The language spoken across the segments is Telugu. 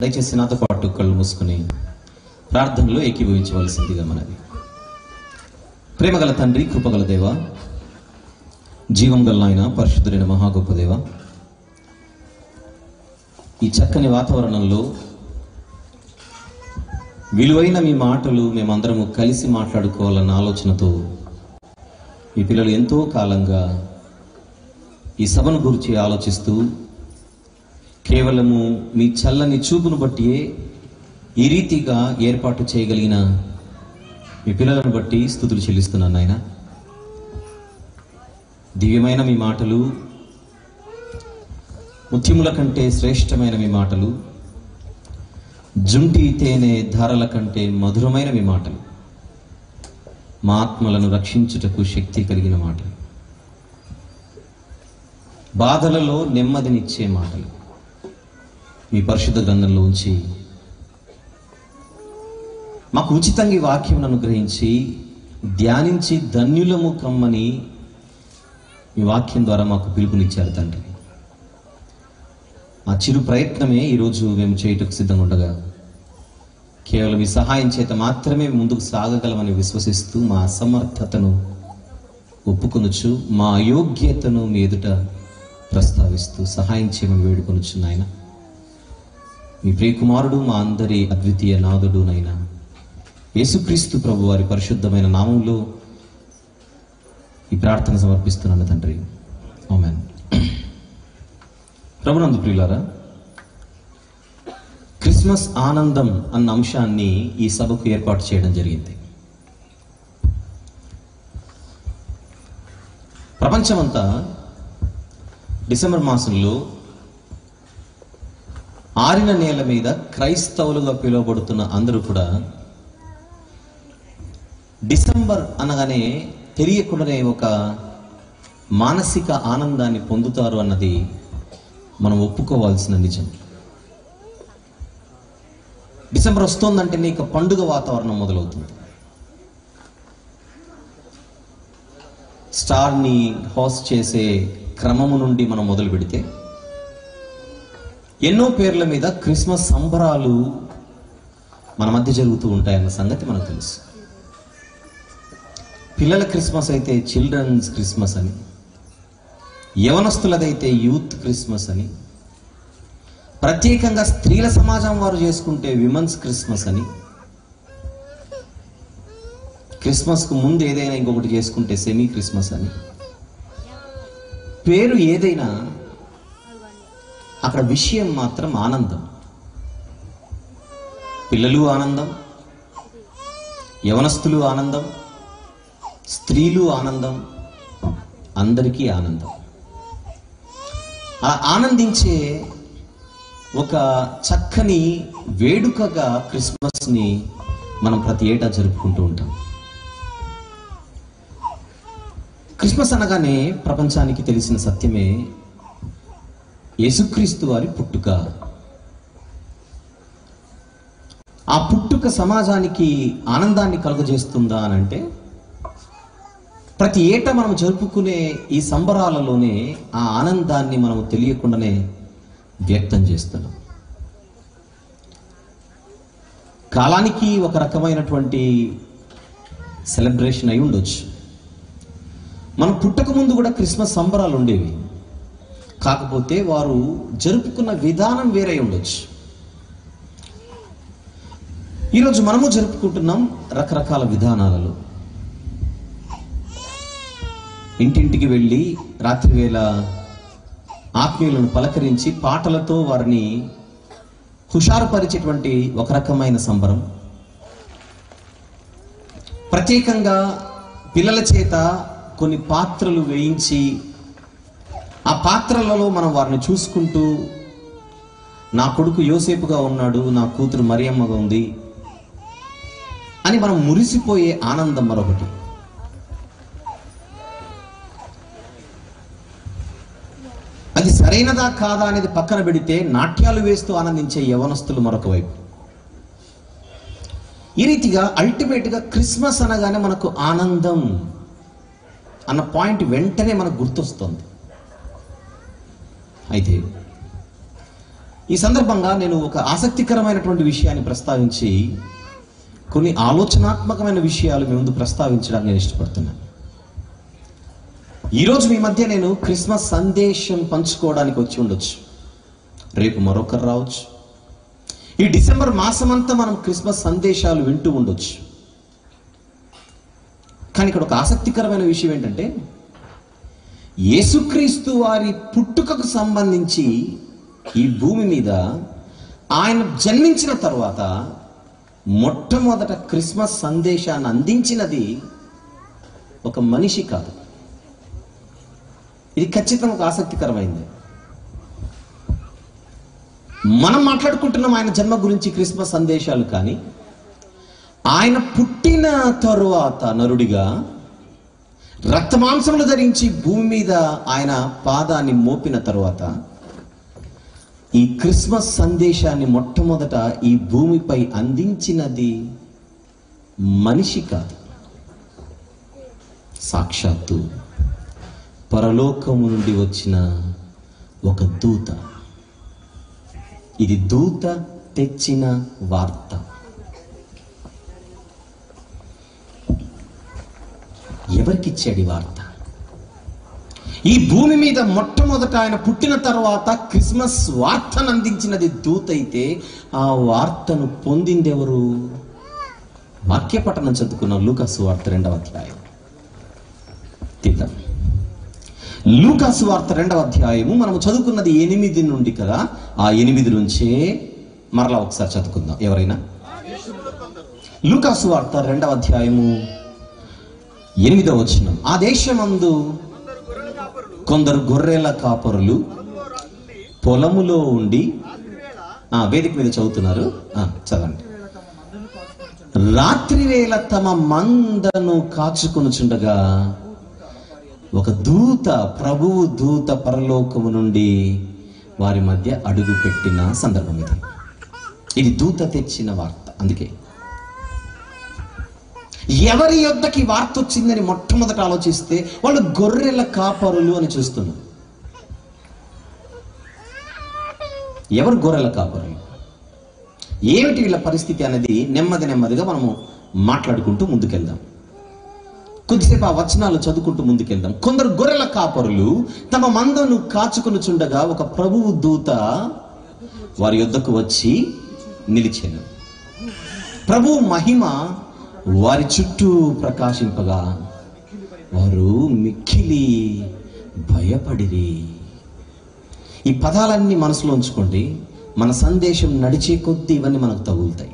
దయచేసి నాతో పాటు కళ్ళు మూసుకుని ప్రార్థనలో ఏకీభవించవలసిందిగా మనవి. ప్రేమగల తండ్రి, కృపగల దేవ, జీవం గల నాయన, పరిశుద్ధుడైన మహా గొప్ప దేవ, ఈ చక్కని వాతావరణంలో విలువైన మీ మాటలు మేమందరము కలిసి మాట్లాడుకోవాలన్న ఆలోచనతో మీ పిల్లలు ఎంతో కాలంగా ఈ సభను గురించి ఆలోచిస్తూ కేవలము మీ చల్లని చూపును బట్టియే ఈ రీతిగా ఏర్పాటు చేయగలిగిన మీ పిల్లలను బట్టి స్తుతులు చెల్లిస్తున్నాను నాయన. దివ్యమైన మీ మాటలు, ముత్యముల కంటే శ్రేష్టమైన మీ మాటలు, జుంటి తేనె ధారల కంటే మధురమైన మీ మాటలు, మా ఆత్మలను రక్షించుటకు శక్తి కలిగిన మాటలు, బాధలలో నెమ్మదినిచ్చే మాటలు మీ పరిశుద్ధ గ్రంథంలో ఉంచి మాకు ఉచితంగా ఈ వాక్యం అనుగ్రహించి ధ్యానించి ధన్యులము కమ్మని మీ వాక్యం ద్వారా మాకు పిలుపునిచ్చారు తండ్రి. ఆ చిరు ప్రయత్నమే ఈరోజు మేము చేయుటకు సిద్ధంగా ఉండగా కేవలం మీ సహాయం చేత మాత్రమే ముందుకు సాగగలమని విశ్వసిస్తూ మా అసమర్థతను ఒప్పుకొనుచు మా అయోగ్యతను మీ ఎదుట ప్రస్తావిస్తూ సహాయం చేయమని వేడుకొనుచు నాయన. మీ ప్రియకుమారుడు, మా అందరి అద్వితీయ నాథుడు నైనా యేసుక్రీస్తు ప్రభు వారి పరిశుద్ధమైన నామంలో ఈ ప్రార్థన సమర్పిస్తున్నాను తండ్రి, ఆమేన్. ప్రభునందు ప్రియులారా, క్రిస్మస్ ఆనందం అన్న అంశాన్ని ఈ సభకు ఏర్పాటు చేయడం జరిగింది. ప్రపంచమంతా డిసెంబర్ మాసంలో ఆరిన నేల మీద క్రైస్తవులుగా పిలువబడుతున్న అందరూ కూడా డిసెంబర్ అనగానే తెలియకుండానే ఒక మానసిక ఆనందాన్ని పొందుతారు అన్నది మనం ఒప్పుకోవాల్సిన నిజం. డిసెంబర్ వస్తోందంటేనే ఇక పండుగ వాతావరణం మొదలవుతుంది. స్టార్ని హోస్ట్ చేసే క్రమము నుండి మనం మొదలు పెడితే ఎన్నో పేర్ల మీద క్రిస్మస్ సంబరాలు మన మధ్య జరుగుతూ ఉంటాయన్న సంగతి మనకు తెలుసు. పిల్లల క్రిస్మస్ అయితే చిల్డ్రన్స్ క్రిస్మస్ అని, యవనస్తులదైతే యూత్ క్రిస్మస్ అని, ప్రత్యేకంగా స్త్రీల సమాజం వారు చేసుకుంటే విమెన్స్ క్రిస్మస్ అని, క్రిస్మస్కు ముందు ఏదైనా ఇంకొకటి చేసుకుంటే సెమీ క్రిస్మస్ అని, పేరు ఏదైనా అక్కడ విషయం మాత్రం ఆనందం. పిల్లలు ఆనందం, యవనస్తులు ఆనందం, స్త్రీలు ఆనందం, అందరికీ ఆనందం. ఆ ఆనందించే ఒక చక్కని వేడుకగా క్రిస్మస్ని మనం ప్రతి ఏటా జరుపుకుంటూ ఉంటాం. క్రిస్మస్ అనగానే ప్రపంచానికి తెలిసిన సత్యమే యేసుక్రీస్తు వారి పుట్టుక. ఆ పుట్టుక సమాజానికి ఆనందాన్ని కలుగజేస్తుందా అని అంటే, ప్రతి ఏటా మనం జరుపుకునే ఈ సంబరాలలోనే ఆ ఆనందాన్ని మనం తెలియకుండానే వ్యక్తం చేస్తున్నాం. కాలానికి ఒక రకమైనటువంటి సెలబ్రేషన్ అయి ఉండొచ్చు. మనం పుట్టక ముందు కూడా క్రిస్మస్ సంబరాలు ఉండేవి, కాకపోతే వారు జరుపుకున్న విధానం వేరే ఉండొచ్చు. ఈరోజు మనము జరుపుకుంటున్నాం రకరకాల విధానాలలో. ఇంటింటికి వెళ్ళి రాత్రి వేళ ఆత్మీయులను పలకరించి పాటలతో వారిని హుషారుపరిచేటువంటి ఒక రకమైన సంబరం. ప్రత్యేకంగా పిల్లల చేత కొన్ని పాత్రలు వేయించి ఆ పాత్రలలో మనం వారిని చూసుకుంటూ, నా కొడుకు యోసేపుగా ఉన్నాడు, నా కూతురు మరియమ్మగా ఉంది అని మనం మురిసిపోయే ఆనందం మరొకటి. అది సరైనదా కాదా అనేది పక్కన పెడితే నాట్యాలు వేస్తూ ఆనందించే యవనస్తులు మరొక వైపు. ఈ రీతిగా అల్టిమేట్గా క్రిస్మస్ అనగానే మనకు ఆనందం అన్న పాయింట్ వెంటనే మనకు గుర్తొస్తుంది. అయితే ఈ సందర్భంగా నేను ఒక ఆసక్తికరమైనటువంటి విషయాన్ని ప్రస్తావించి కొన్ని ఆలోచనాత్మకమైన విషయాలు మీ ముందు ప్రస్తావించడానికి నేను ఇష్టపడుతున్నాను. ఈరోజు మీ మధ్య నేను క్రిస్మస్ సందేశం పంచుకోవడానికి వచ్చి ఉండొచ్చు, రేపు మరొకరు రావచ్చు. ఈ డిసెంబర్ మాసమంతా మనం క్రిస్మస్ సందేశాలు వింటూ ఉండొచ్చు. కానీ ఇక్కడ ఒక ఆసక్తికరమైన విషయం ఏంటంటే, యేసుక్రీస్తు వారి పుట్టుకకు సంబంధించి ఈ భూమి మీద ఆయన జన్మించిన తర్వాత మొట్టమొదట క్రిస్మస్ సందేశాన్ని అందించినది ఒక మనిషి కాదు. ఇది ఖచ్చితంగా ఒక ఆసక్తికరమైంది. మనం మాట్లాడుకుంటున్నాం ఆయన జన్మ గురించి, క్రిస్మస్ సందేశాలు. కానీ ఆయన పుట్టిన తరువాత నరుడిగా రక్తమాంసములు ధరించి భూమి మీద ఆయన పాదాన్ని మోపిన తరువాత ఈ క్రిస్మస్ సందేశాన్ని మొట్టమొదట ఈ భూమిపై అందించినది మనిషి కాదు, సాక్షాత్తు పరలోకము నుండి వచ్చిన ఒక దూత. ఇది దూత తెచ్చిన వార్త. ఎవరికిచ్చాడు ఈ వార్త? ఈ భూమి మీద మొట్టమొదట ఆయన పుట్టిన తర్వాత క్రిస్మస్ వార్తను అందించినది దూత అయితే, ఆ వార్తను పొందింది ఎవరు? వాక్య పఠనం చదువుకున్నాం, లూకాసు వార్త 2వ అధ్యాయం తీద్దాం. లూకాసు వార్త 2వ అధ్యాయము మనము చదువుకున్నది 8 నుండి కదా, ఆ 8 నుంచే మరలా ఒకసారి చదువుకుందాం. ఎవరైనా లూకాసు వార్త 2వ అధ్యాయము 8వ వచనం. ఆ దేశమందు కొందరు గొర్రెల కాపరులు పొలములో ఉండి, వేదిక మీద చదువుతున్నారు, చదవండి. రాత్రి వేళ తమ మందను కాచుకొనుచుండగా ఒక దూత, ప్రభువు దూత పరలోకము నుండి వారి మధ్య అడుగు పెట్టిన సందర్భం ఇది. ఇది దూత తెచ్చిన వార్త. అందుకే ఎవరి యొద్దకి వార్త వచ్చిందని మొట్టమొదట ఆలోచిస్తే వాళ్ళు గొర్రెల కాపరులు అని చూస్తున్నారు. ఎవరు గొర్రెల కాపరులు? ఏమిటి వీళ్ళ పరిస్థితి అనేది నెమ్మదిగా మనము మాట్లాడుకుంటూ ముందుకెళ్దాం. కొద్దిసేపు ఆ వచనాలు చదువుకుంటూ ముందుకెళ్దాం. కొందరు గొర్రెల కాపరులు తమ మందను కాచుకొనుచుండగా ఒక ప్రభువు దూత వారి యొద్దకు వచ్చి నిలిచెను. ప్రభువు మహిమ వారి చుట్టూ ప్రకాశింపగా వారు మిక్కిలి భయపడిరి. ఈ పదాలన్నీ మనసులో ఉంచుకోండి. మన సందేశం నడిచే కొద్దీ ఇవన్నీ మనకు తగులుతాయి.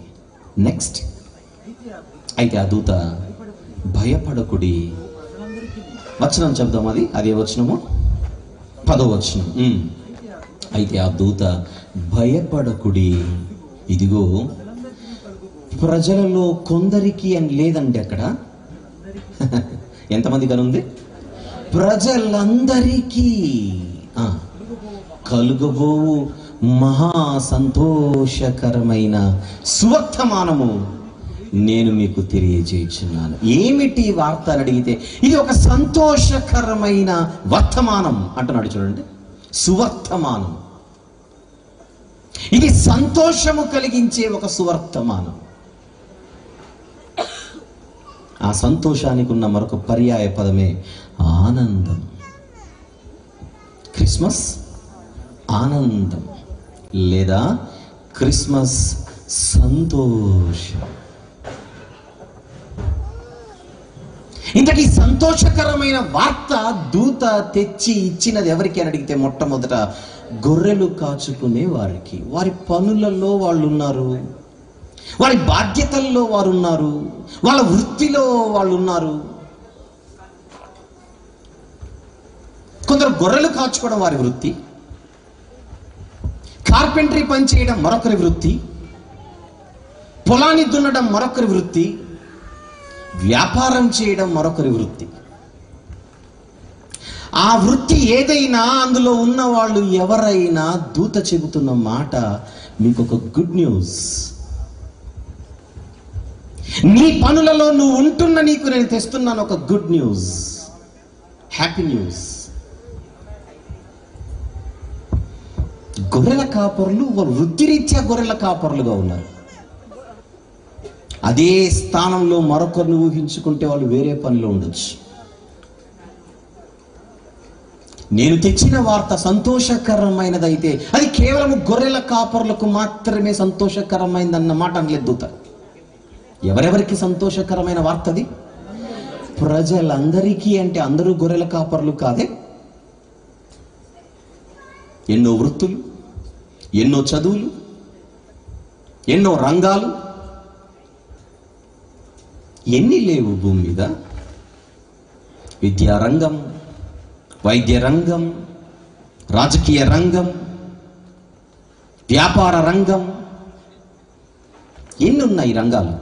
నెక్స్ట్, అయితే ఆ దూత భయపడకుడి. వచనం చెప్దాం. అదే వచనము 10వ వచనం. అయితే ఆ దూత భయపడకుడి, ఇదిగో ప్రజలలో కొందరికి అని లేదండి అక్కడ. ఎంతమంది కనుంది? ప్రజలందరికీ కలుగబోవు మహా సంతోషకరమైన సువర్తమానము నేను మీకు తెలియజేయుచున్నాను. ఏమిటి వార్త అని అడిగితే ఇది ఒక సంతోషకరమైన వర్తమానం అంటున్నాడు. చూడండి, సువర్తమానం. ఇది సంతోషము కలిగించే ఒక సువర్తమానం. ఆ సంతోషానికి ఉన్న మరొక పర్యాయ పదమే ఆనందం. క్రిస్మస్ ఆనందం లేదా క్రిస్మస్ సంతోషం. ఇంతకీ సంతోషకరమైన వార్త దూత తెచ్చి ఇచ్చినది ఎవరికి అని అడిగితే మొట్టమొదట గొర్రెలు కాచుకునే వారికి. వారి పనులలో వాళ్ళు ఉన్నారు, వారి బాధ్యతల్లో వారు ఉన్నారు, వాళ్ళ వృత్తిలో వాళ్ళు ఉన్నారు. కొందరు గొర్రెలు కాచుకోవడం వారి వృత్తి, కార్పెంటరీ పని చేయడం మరొకరి వృత్తి, పొలాన్ని దున్నడం మరొకరి వృత్తి, వ్యాపారం చేయడం మరొకరి వృత్తి. ఆ వృత్తి ఏదైనా అందులో ఉన్న వాళ్ళు ఎవరైనా దూత చెబుతున్న మాట మీకు ఒక గుడ్ న్యూస్. నీ పనులలో నువ్వు ఉంటున్న నీకు నేను తెస్తున్నాను ఒక గుడ్ న్యూస్, హ్యాపీ న్యూస్. గొర్రెల కాపరులు వాళ్ళు వృత్తిరీత్యా గొర్రెల కాపరులుగా ఉన్నారు. అదే స్థానంలో మరొకరిని ఊహించుకుంటే వాళ్ళు వేరే పనిలో ఉండొచ్చు. నేను తెచ్చిన వార్త సంతోషకరమైనదైతే అది కేవలం గొర్రెల కాపరులకు మాత్రమే సంతోషకరమైనదన్నమాట అనలేదు దూత. ఎవరెవరికి సంతోషకరమైన వార్త అది? ప్రజలందరికీ. అంటే అందరూ గొర్రెల కాపరులు కాదే. ఎన్నో వృత్తులు, ఎన్నో చదువులు, ఎన్నో రంగాలు, ఎన్ని లేవు భూమి మీద? విద్యారంగం, వైద్య రంగం, రాజకీయ రంగం, వ్యాపార రంగం, ఎన్ని ఉన్నాయి రంగాలు?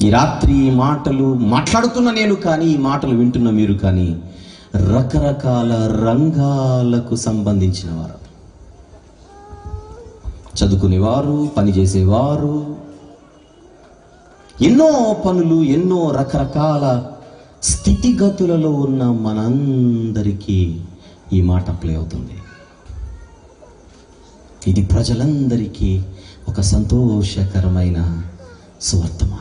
ఈ రాత్రి ఈ మాటలు మాట్లాడుతున్న నేను కానీ, ఈ మాటలు వింటున్న మీరు కానీ రకరకాల రంగాలకు సంబంధించిన వారు, చదువుకునేవారు, పనిచేసేవారు, ఎన్నో పనులు, ఎన్నో రకరకాల స్థితిగతులలో ఉన్న మనందరికీ ఈ మాట అప్లై అవుతుంది. ఇది ప్రజలందరికీ ఒక సంతోషకరమైన సువర్తమానం.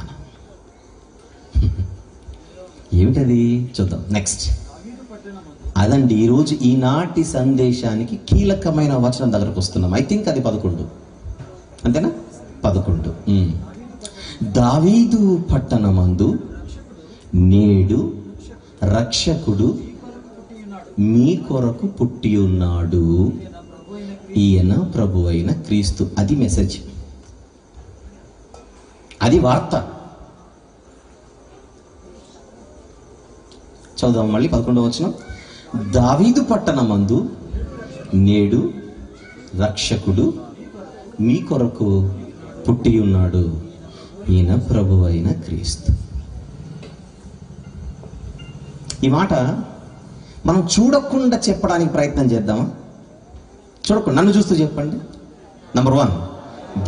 ఏమిటది చూద్దాం. నెక్స్ట్ అదండి ఈరోజు ఈనాటి సందేశానికి కీలకమైన వచనం దగ్గరకు వస్తున్నాం. ఐ థింక్ అది 11, అంతేనా? 11. దావీదు పట్టణమందు నేడు రక్షకుడు మీ కొరకు పుట్టి ఉన్నాడు, ఈయన ప్రభు అయిన క్రీస్తు. అది మెసేజ్, అది వార్త. చదుదాం మళ్ళీ 11వ వచనం. దావీదు పట్టణమందు నేడు రక్షకుడు మీ కొరకు పుట్టి ఉన్నాడు, ఈయన ప్రభు అయిన క్రీస్తు. ఈ మాట మనం చూడకుండా చెప్పడానికి ప్రయత్నం చేద్దామా? చూడకుండా, నన్ను చూస్తూ చెప్పండి. నంబర్ 1,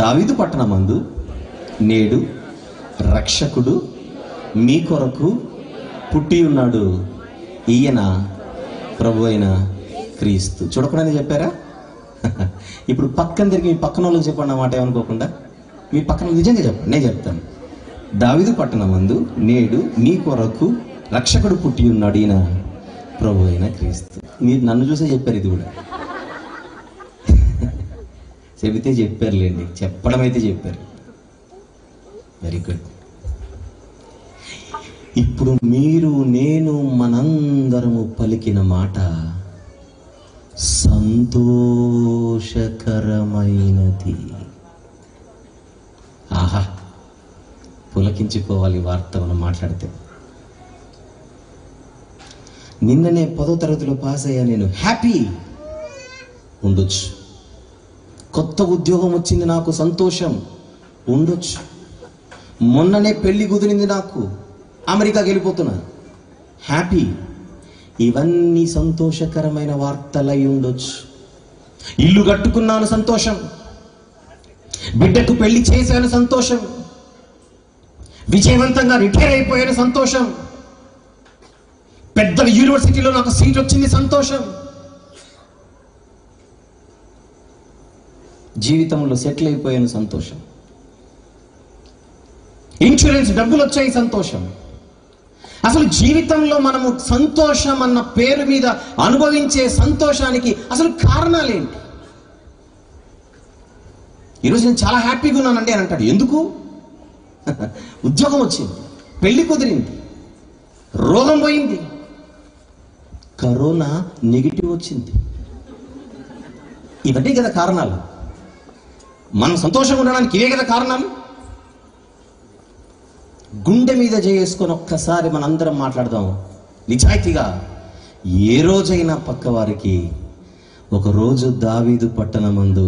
దావీదు పట్టణమందు నేడు రక్షకుడు మీ కొరకు పుట్టి ఉన్నాడు, ఈయన ప్రభు అయిన క్రీస్తు. చూడకుండానే చెప్పారా? ఇప్పుడు పక్కన తిరిగి మీ పక్కన వాళ్ళకి చెప్పండి అన్నమాట, ఏమనుకోకుండా. మీ పక్కన నిజంగా చెప్పండి, నేను చెప్తాను. దావీదు పట్టణమందు నేడు మీ కొరకు రక్షకుడు పుట్టి ఉన్నాడు, ఈయన ప్రభు అయిన క్రీస్తు. మీరు నన్ను చూసే చెప్పారు, ఇది కూడా చెబితే చెప్పారులేండి, చెప్పడం అయితే చెప్పారు. Very good. ఇప్పుడు మీరు, నేను, మనందరము పలికిన మాట సంతోషకరమైనది. ఆహా, పులకించిపోవాలి వార్త మనం మాట్లాడితే. నిన్ననే 10వ తరగతిలో పాస్ అయ్యా, నేను హ్యాపీ ఉండొచ్చు. కొత్త ఉద్యోగం వచ్చింది, నాకు సంతోషం ఉండొచ్చు. మొన్ననే పెళ్లి కుదిరింది, నాకు అమెరికాకి వెళ్ళిపోతున్నాను, హ్యాపీ. ఇవన్నీ సంతోషకరమైన వార్తలై ఉండొచ్చు. ఇల్లు కట్టుకున్నాను, సంతోషం. బిడ్డకు పెళ్లి చేశాను, సంతోషం. విజయవంతంగా రిటైర్ అయిపోయాను, సంతోషం. పెద్ద యూనివర్సిటీలో నాకు సీట్ వచ్చింది, సంతోషం. జీవితంలో సెటిల్ అయిపోయాను, సంతోషం. ఇన్సూరెన్స్ డబ్బులు వచ్చాయి, సంతోషం. అసలు జీవితంలో మనము సంతోషం అన్న పేరు మీద అనుభవించే సంతోషానికి అసలు కారణాలేంటి? ఈరోజు నేను చాలా హ్యాపీగా ఉన్నానండి అని అంటాడు. ఎందుకు? ఉద్యోగం వచ్చింది, పెళ్లి కుదిరింది, రోగం పోయింది, కరోనా నెగిటివ్ వచ్చింది. ఇవన్నీ కదా కారణాలు. మనం సంతోషంగా ఉండడానికి ఇవే కదా కారణాలు. గుండె మీద చేసుకొని ఒక్కసారి మనందరం మాట్లాడదాం నిజాయితీగా. ఏ రోజైనా పక్క వారికి, ఒకరోజు దావీదు పట్టణమందు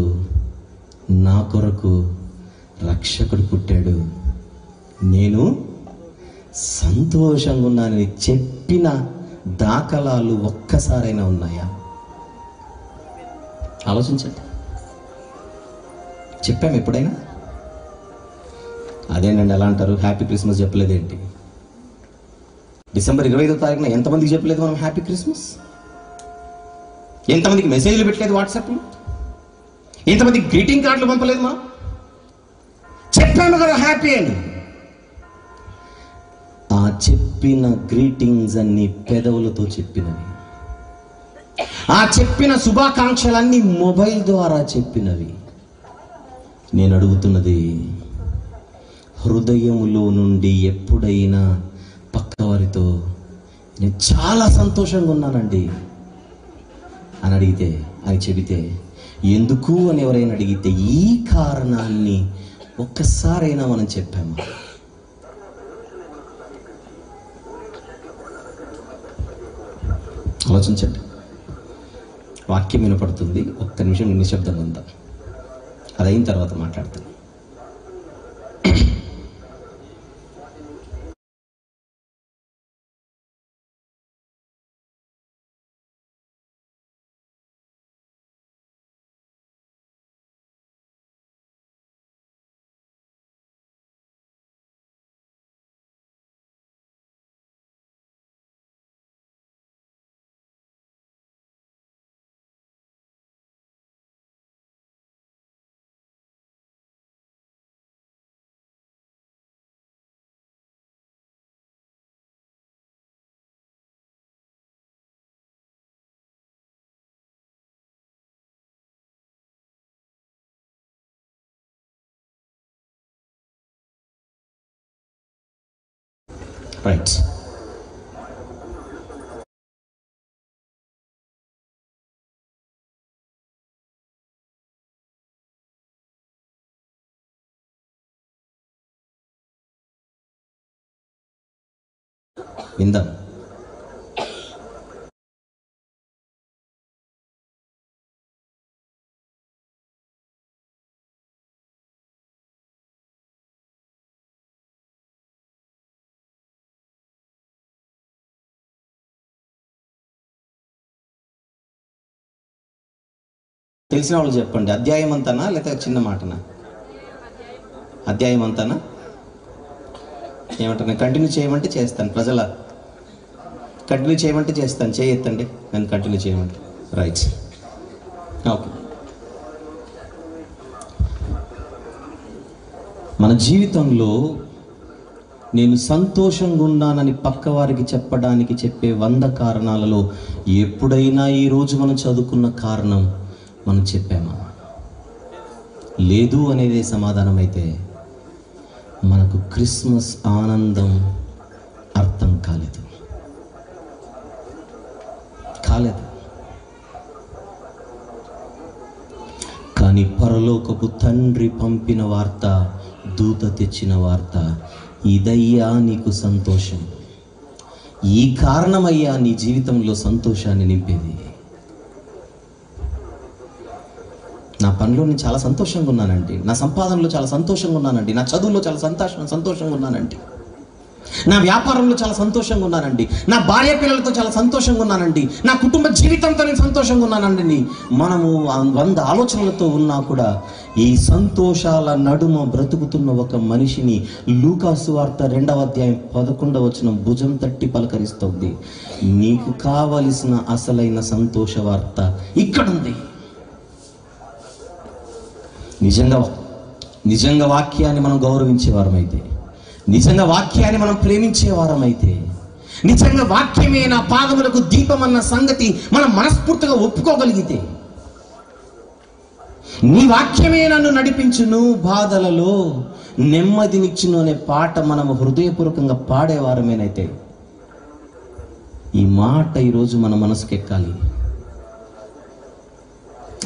నా కొరకు రక్షకుడు పుట్టాడు, నేను సంతోషంగా ఉన్నానని చెప్పిన దాఖలాలు ఒక్కసారైనా ఉన్నాయా? ఆలోచించండి. చెప్పాము ఎప్పుడైనా? అదేనండి ఎలా అంటారు, హ్యాపీ క్రిస్మస్ చెప్పలేదేంటి? డిసెంబర్ 25వ తారీఖున ఎంతమందికి చెప్పలేదు మనం హ్యాపీ క్రిస్మస్? ఎంతమందికి మెసేజ్లు పెట్టలేదు వాట్సాప్లో, ఎంతమందికి గ్రీటింగ్ కార్డులు పంపలేదు. మనం చెప్పాను కదా హ్యాపీ అని. ఆ చెప్పిన గ్రీటింగ్స్ అన్ని పెదవులతో చెప్పినవి, ఆ చెప్పిన శుభాకాంక్షలన్నీ మొబైల్ ద్వారా చెప్పినవి. నేను అడుగుతున్నది, హృదయములో నుండి ఎప్పుడైనా పక్కవారితో నేను చాలా సంతోషంగా ఉన్నానండి అని అడిగితే, అని చెబితే, ఎందుకు అని ఎవరైనా అడిగితే ఈ కారణాన్ని ఒక్కసారైనా మనం చెప్పాము? ఆలోచించండి. వాక్యం వినపడుతుంది, ఒక్క నిమిషం నిశ్శబ్దంగా ఉందా, అది అయిన తర్వాత మాట్లాడతాను. రైట్. విందాం. తెలిసిన వాళ్ళు చెప్పండి. అధ్యాయం అంతానా లేకపోతే చిన్న మాటనా? అధ్యాయం అంతానా? ఏమంటారు? నేను కంటిన్యూ చేయమంటే చేస్తాను. ప్రజల కంటిన్యూ చేయమంటే చేస్తాను. చేయొద్దండి, నేను కంటిన్యూ చేయమంటే. Right, okay. మన జీవితంలో నేను సంతోషంగా ఉన్నానని పక్కవారికి చెప్పడానికి చెప్పే 100 కారణాలలో ఎప్పుడైనా ఈరోజు మనం చదువుకున్న కారణం మనం చెప్పామా? లేదు అనేది సమాధానం అయితే మనకు క్రిస్మస్ ఆనందం అర్థం కాలేదు. కానీ పరలోకపు తండ్రి పంపిన వార్త, దూత తెచ్చిన వార్త, ఇదయ్యా నీకు సంతోషం, ఈ కారణమయ్యా నీ జీవితంలో సంతోషాన్ని నింపేది. నా పనిలో నేను చాలా సంతోషంగా ఉన్నానండి, నా సంపాదనలో చాలా సంతోషంగా ఉన్నానండి, నా చదువులో చాలా సంతోషంగా ఉన్నానండి, నా వ్యాపారంలో చాలా సంతోషంగా ఉన్నానండి, నా భార్య పిల్లలతో చాలా సంతోషంగా ఉన్నానండి, నా కుటుంబ జీవితంతో నేను సంతోషంగా ఉన్నానండి. మనము 100 ఆలోచనలతో ఉన్నా కూడా ఈ సంతోషాల నడుమ బ్రతుకుతున్న ఒక మనిషిని లూకా సువార్త 2వ అధ్యాయం 11వ వచనం భుజం తట్టి పలకరిస్తుంది. నీకు కావలసిన అసలైన సంతోష వార్త ఇక్కడుంది. నిజంగా వాక్యాన్ని మనం గౌరవించేవారమైతే, నిజంగా వాక్యాన్ని మనం ప్రేమించేవారమైతే, నిజంగా వాక్యమే నా పాదములకు దీపం అన్న సంగతి మనం మనస్ఫూర్తిగా ఒప్పుకోగలిగితే, నీ వాక్యమే నన్ను నడిపించును, బాధలలో నెమ్మదినిచ్చును అనే పాట మనము హృదయపూర్వకంగా పాడేవారమేనైతే, ఈ మాట ఈరోజు మన మనసుకు ఎక్కాలి.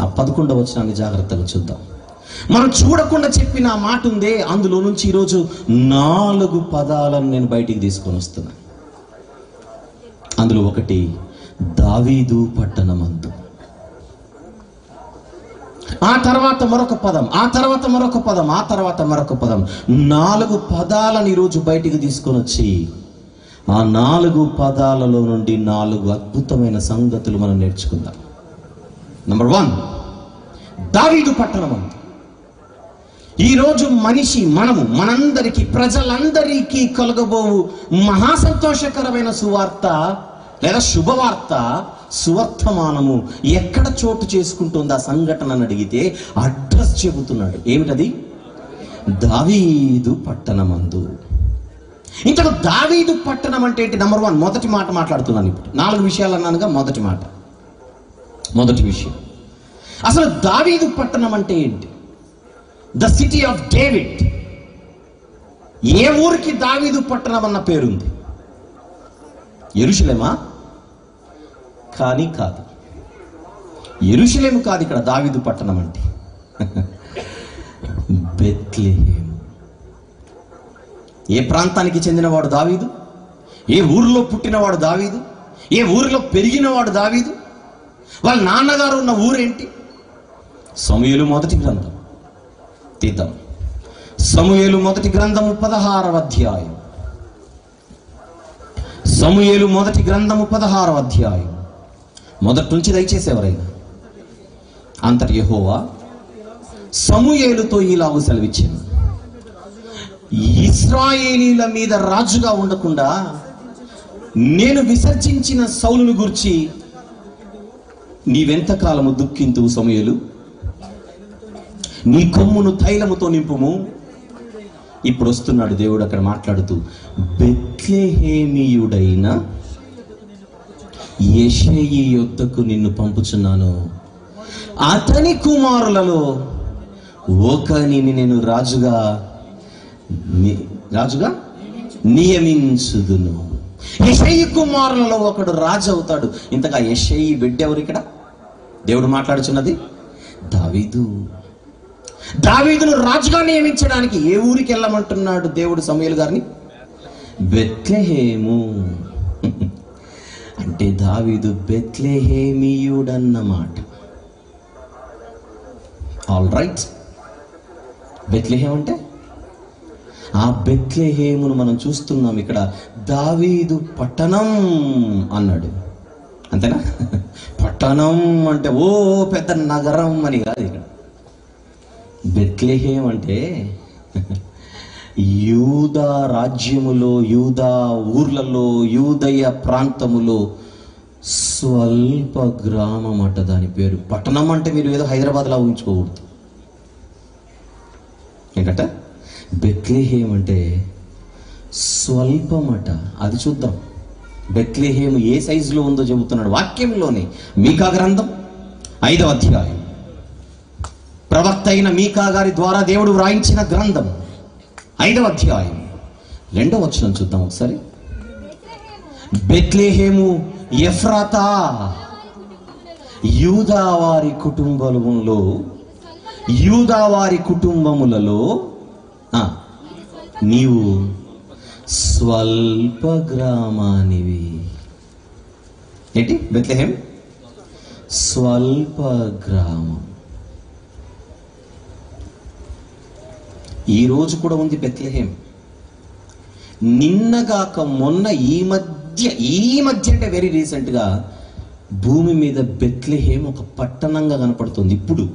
ఆ 11వ వచనాన్ని జాగ్రత్తగా చూద్దాం. మనం చూడకుండా చెప్పిన ఆ మాట ఉందే, అందులో నుంచి ఈరోజు 4 పదాలను నేను బయటికి తీసుకొని వస్తున్నా. అందులో ఒకటి దావీదు పట్టణమందు, ఆ తర్వాత మరొక పదం, ఆ తర్వాత మరొక పదం, ఆ తర్వాత మరొక పదం. 4 పదాలను ఈరోజు బయటికి తీసుకొని వచ్చి ఆ 4 పదాలలో నుండి 4 అద్భుతమైన సంగతులు మనం నేర్చుకుందాం. నంబర్ 1, దావీదు పట్టణమందు. ఈరోజు మనందరికీ, ప్రజలందరికీ కలగబోవు మహా సంతోషకరమైన సువార్త లేదా శుభవార్త సువర్తమానము ఎక్కడ చోటు చేసుకుంటుంది ఆ సంఘటన అని అడిగితే అడ్రస్ చెబుతున్నాడు. ఏమిటది? దావీదు పట్టణమందు. ఇంతకు దావీదు పట్టణం అంటే ఏంటి? నంబర్ 1, మొదటి మాట మాట్లాడుతున్నాను ఇప్పుడు. 4 విషయాలు అన్నానుగా. మొదటి విషయం, అసలు దావీదు పట్టణం అంటే ఏంటి? The city of David. ఏ ఊరికి దావీదు పట్టణం అన్న పేరుంది? యెరూషలేమా? కానీ కాదు, యెరూషలేము కాదు ఇక్కడ దావీదు పట్టణం అంటే. బెత్లెహేము. ఏ ప్రాంతానికి చెందినవాడు దావీదు? ఏ ఊరిలో పుట్టినవాడు దావీదు? ఏ ఊరిలో పెరిగినవాడు దావీదు? వాళ్ళ నాన్నగారు ఉన్న ఊరేంటి? సమూయేలు మొదటి గ్రంథం తీద్దాం. సమూయేలు మొదటి గ్రంథము 16వ అధ్యాయం. సమూయేలు మొదటి గ్రంథము 16వ అధ్యాయం మొదటి నుంచి దయచేసి ఎవరైనా. అంతటి యెహోవా సమూయేలుతో ఇలాగు సెలవిచ్చాను, ఇశ్రాయేలీల మీద రాజుగా ఉండకుండా నేను విసర్జించిన సౌలును గూర్చి నీవెంతకాలము దుఃఖింతువు సమూయేలు? నీ కొమ్మును తైలముతో నింపుము. ఇప్పుడు వస్తున్నాడు దేవుడు అక్కడ మాట్లాడుతూ, బెత్లెహేమీయుడైన యెషయి యొద్దకు నిన్ను పంపుచున్నాను. అతని కుమారులలో ఒకనిని నేను రాజుగా నియమించుదును. యెషయి కుమారులలో ఒకడు రాజు అవుతాడు. ఇంతగా యెషయి బిడ్డ ఎవరు ఇక్కడ దేవుడు మాట్లాడుచున్నది? దావీదును రాజుగా నియమించడానికి ఏ ఊరికి వెళ్ళమంటున్నాడు దేవుడు సమూయేలు గారిని? బెత్లెహేము. అంటే దావీదు బెత్లెహేమీయుడన్నమాట. All right. బెత్లెహేం అంటే ఆ బెత్లెహేమును మనం చూస్తున్నాం ఇక్కడ. దావీదు పట్టణం అన్నాడు, అంతేనా? పట్టణం అంటే ఓ పెద్ద నగరం అని కాదు ఇక్కడ. బెత్లెహేం అంటే యూదా రాజ్యములో, యూదా ఊర్లలో, యూదయ ప్రాంతములో స్వల్ప గ్రామం అట దాని పేరు. పట్టణం అంటే మీరు ఏదో హైదరాబాద్లా ఊహించుకోకూడదు. ఏంటంట? బెత్లెహేం అంటే స్వల్పమట. అది చూద్దాం. బెత్లెహేము ఏ సైజులో ఉందో చెబుతున్నాడు వాక్యంలోనే. మీకా గ్రంథం 5వ అధ్యాయం, ప్రవక్త అయిన మీకా గారి ద్వారా దేవుడు వ్రాయించిన గ్రంథం 5వ అధ్యాయం 2వ వచనం చూద్దాం ఒకసారి. బెత్లెహేము ఎఫ్రాతా, యూదావారి కుటుంబములలో నీవు స్వల్ప గ్రామానివి. ఏంటి బెత్లెహేం? స్వల్ప గ్రామం. ఈ రోజు కూడా ఉంది బెత్లెహేం. నిన్నగాక మొన్న ఈ మధ్య అంటే వెరీ రీసెంట్గా భూమి మీద బెత్లెహేం ఒక పట్టణంగా కనపడుతుంది. ఇప్పుడు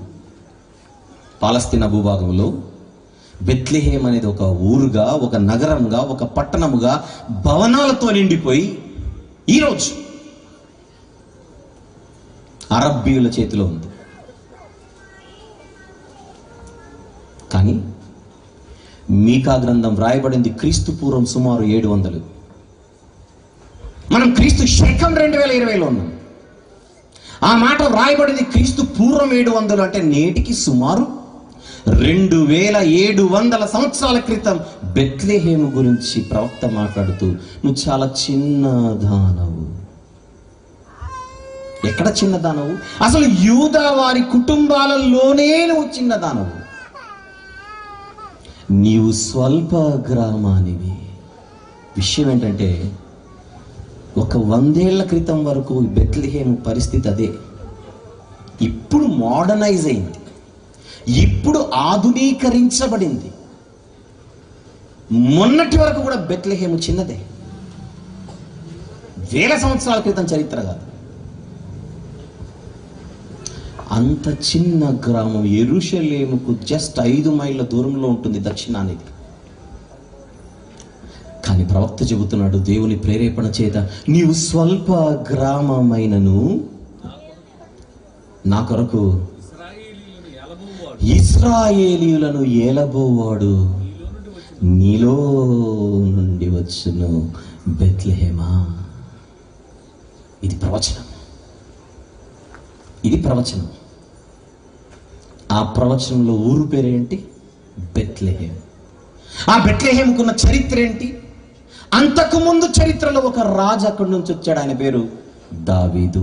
పాలస్తీనా భూభాగంలో బెత్లెహేం అనేది ఒక ఊరుగా, ఒక నగరంగా, ఒక పట్టణముగా భవనాలతో నిండిపోయి ఈరోజు అరబ్బీయుల చేతిలో ఉంది. కానీ మీకా గ్రంథం వ్రాయబడింది క్రీస్తు పూర్వం సుమారు 700. మనం క్రీస్తు శకం 2020లో ఉన్నాం. ఆ మాట వ్రాయబడింది క్రీస్తు పూర్వం 700 అంటే నేటికి సుమారు 2700 సంవత్సరాల క్రితం బెత్లెహేము గురించి ప్రవక్త మాట్లాడుతూ, నువ్వు చాలా చిన్నదానవు. ఎక్కడ చిన్నదానవు? అసలు యూదా వారి కుటుంబాలలోనే నువ్వు చిన్నదానవు. నీవు స్వల్ప గ్రామానివి. విషయం ఏంటంటే ఒక 100 ఏళ్ల క్రితం వరకు బెత్లెహేము పరిస్థితి అదే. ఇప్పుడు మోడర్నైజ్ అయింది, ఇప్పుడు ఆధునీకరించబడింది. మొన్నటి వరకు కూడా బెత్లెహేము చిన్నదే. 1000 సంవత్సరాల క్రితం చరిత్ర కాదు. అంత చిన్న గ్రామం యెరూషలేముకు జస్ట్ 5 మైళ్ళ దూరంలో ఉంటుంది దక్షిణానికి. కానీ ప్రవక్త చెబుతున్నాడు, దేవుని ప్రేరేపణ చేత, నీవు స్వల్ప గ్రామమైనను నా కొరకు ఇశ్రాయేలీయులను ఏలబోవాడు నీలో నుండి వచ్చును బెత్లెహేమా. ఇది ప్రవచనం, ఇది ప్రవచనం. ఆ ప్రవచనంలో ఊరు పేరేంటి? బెత్లెహేం. ఆ బెత్లెహేంకున్న చరిత్ర ఏంటి? అంతకు ముందు చరిత్రలో ఒక రాజు అక్కడి నుంచి వచ్చాడు, ఆయన పేరు దావీదు.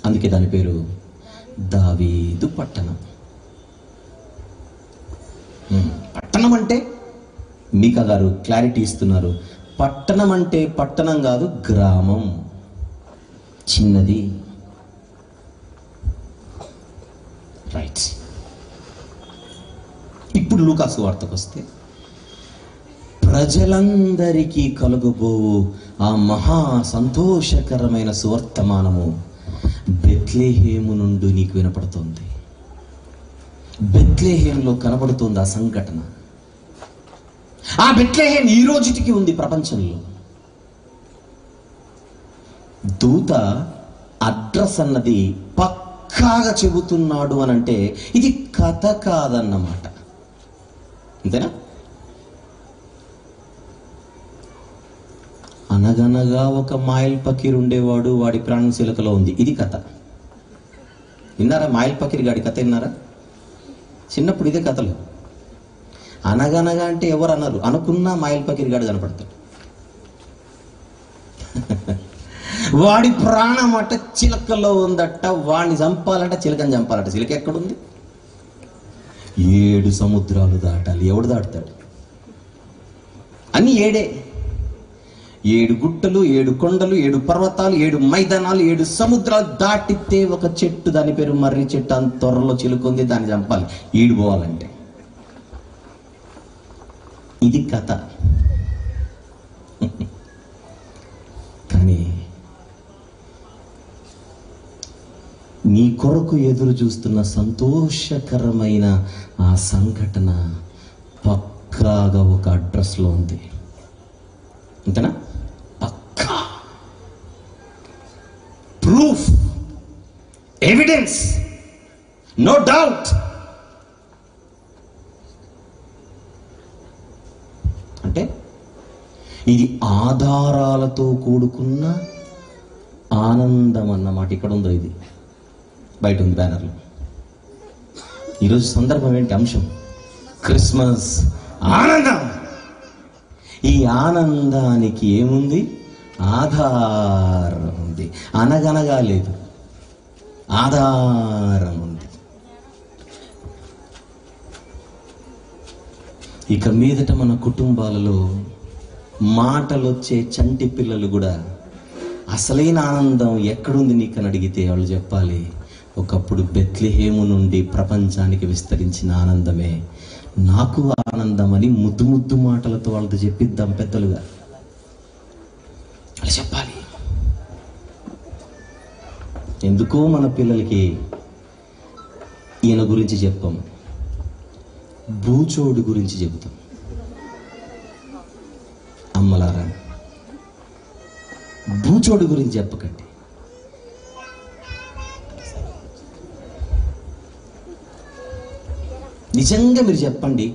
అందుకే దాని పేరు దావీదు పట్టణం. పట్టణం అంటే మీకా గారు క్లారిటీ ఇస్తున్నారు. పట్టణం అంటే పట్టణం కాదు, గ్రామం, చిన్నది. రైట్. ఇప్పుడు లూకా సువార్తకు వస్తే, ప్రజలందరికీ కలుగబోవు ఆ మహా సంతోషకరమైన సువర్తమానము బెత్లెహేము నుండి నీకు వినపడుతుంది. బెత్లెహేంలో కనబడుతుంది ఆ సంఘటన. ఆ బెత్లెహేం ఈ రోజుటికి ఉంది ప్రపంచంలో. దూత అడ్రస్ అన్నది పక్కాగా చెబుతున్నాడు అని అంటే ఇది కథ కాదన్నమాట. అంతేనా? అనగనగా ఒక మాయల్ పకీర్ ఉండేవాడు, వాడి ప్రాణం శిలకలో ఉంది. ఇది కథ. విన్నారా మాయల్ పకీర్ గాడి కథ? విన్నారా? చిన్నప్పుడు ఇదే కథలు. అనగనగా అంటే ఎవరు అన్నారు, అనుకున్నా మాయల్ పకీర్ గాడు కనపడతాడు. వాడి ప్రాణం అట చిలకలో ఉందట. వాడిని చంపాలంట, చిలకని చంపాలంట. చిలక ఎక్కడుంది? 7 సముద్రాలు దాటాలి. ఎవడు దాటుతాడు? అన్ని 7. 7 గుట్టలు, 7 కొండలు, 7 పర్వతాలు, 7 మైదానాలు, 7 సముద్రాలు దాటితే ఒక చెట్టు, దాని పేరు మర్రి చెట్టు, అంత త్వరలో చిలుకుంది, దాన్ని చంపాలి ఈడిపోవాలంటే. ఇది కథ. కానీ నీ కొరకు ఎదురు చూస్తున్న సంతోషకరమైన ఆ సంఘటన పక్కాగా ఒక అడ్రస్లో ఉంది. అంతేనా? పక్కా ప్రూఫ్, ఎవిడెన్స్, నో డౌట్. అంటే ఇది ఆధారాలతో కూడుకున్న ఆనందం అన్నమాట. ఇక్కడ ఉందో, ఇది బయట ఉంది బ్యానర్లో. ఈరోజు సందర్భం ఏంటి? అంశం క్రిస్మస్ ఆనందం. ఈ ఆనందానికి ఏముంది? ఆధారం ఉంది. అనగనగా లేదు, ఆధారం ఉంది. ఇక మీదట మన కుటుంబాలలో మాటలు వచ్చే చంటి పిల్లలు కూడా అసలైన ఆనందం ఎక్కడుంది నీకని అడిగితే వాళ్ళు చెప్పాలి, ఒకప్పుడు బెత్లెహేము నుండి ప్రపంచానికి విస్తరించిన ఆనందమే నాకు ఆనందం అని ముద్దు ముద్దు మాటలతో వాళ్ళతో చెప్పిద్దాం పెద్దలుగా. అలా చెప్పాలి. ఎందుకో మన పిల్లలకి ఈయన గురించి చెప్పాం, బూచోడు గురించి చెబుతాం. అమ్మలారా, బూచోడు గురించి చెప్పకండి. నిజంగా మీరు చెప్పండి,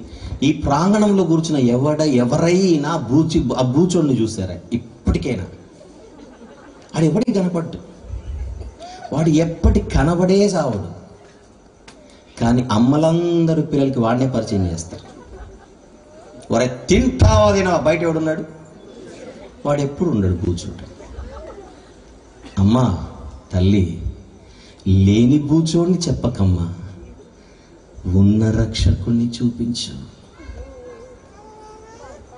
ఈ ప్రాంగణంలో కూర్చున్న ఎవరైనా ఆ బూచోడిని చూసారా? ఇప్పటికైనా వాడు ఎవడికి కనపడ్డు, వాడు ఎప్పటి కనబడే సావడు. కానీ అమ్మలందరూ పిల్లలకి వాడినే పరిచయం చేస్తారు. వారే తింటావా తినవా, బయట ఎవడున్నాడు? వాడు ఎప్పుడు ఉండడు, బూచోడు. అమ్మా తల్లి, లేని బూచోడిని చెప్పకమ్మా, ఉన్న రక్షకుణ్ణి చూపించు.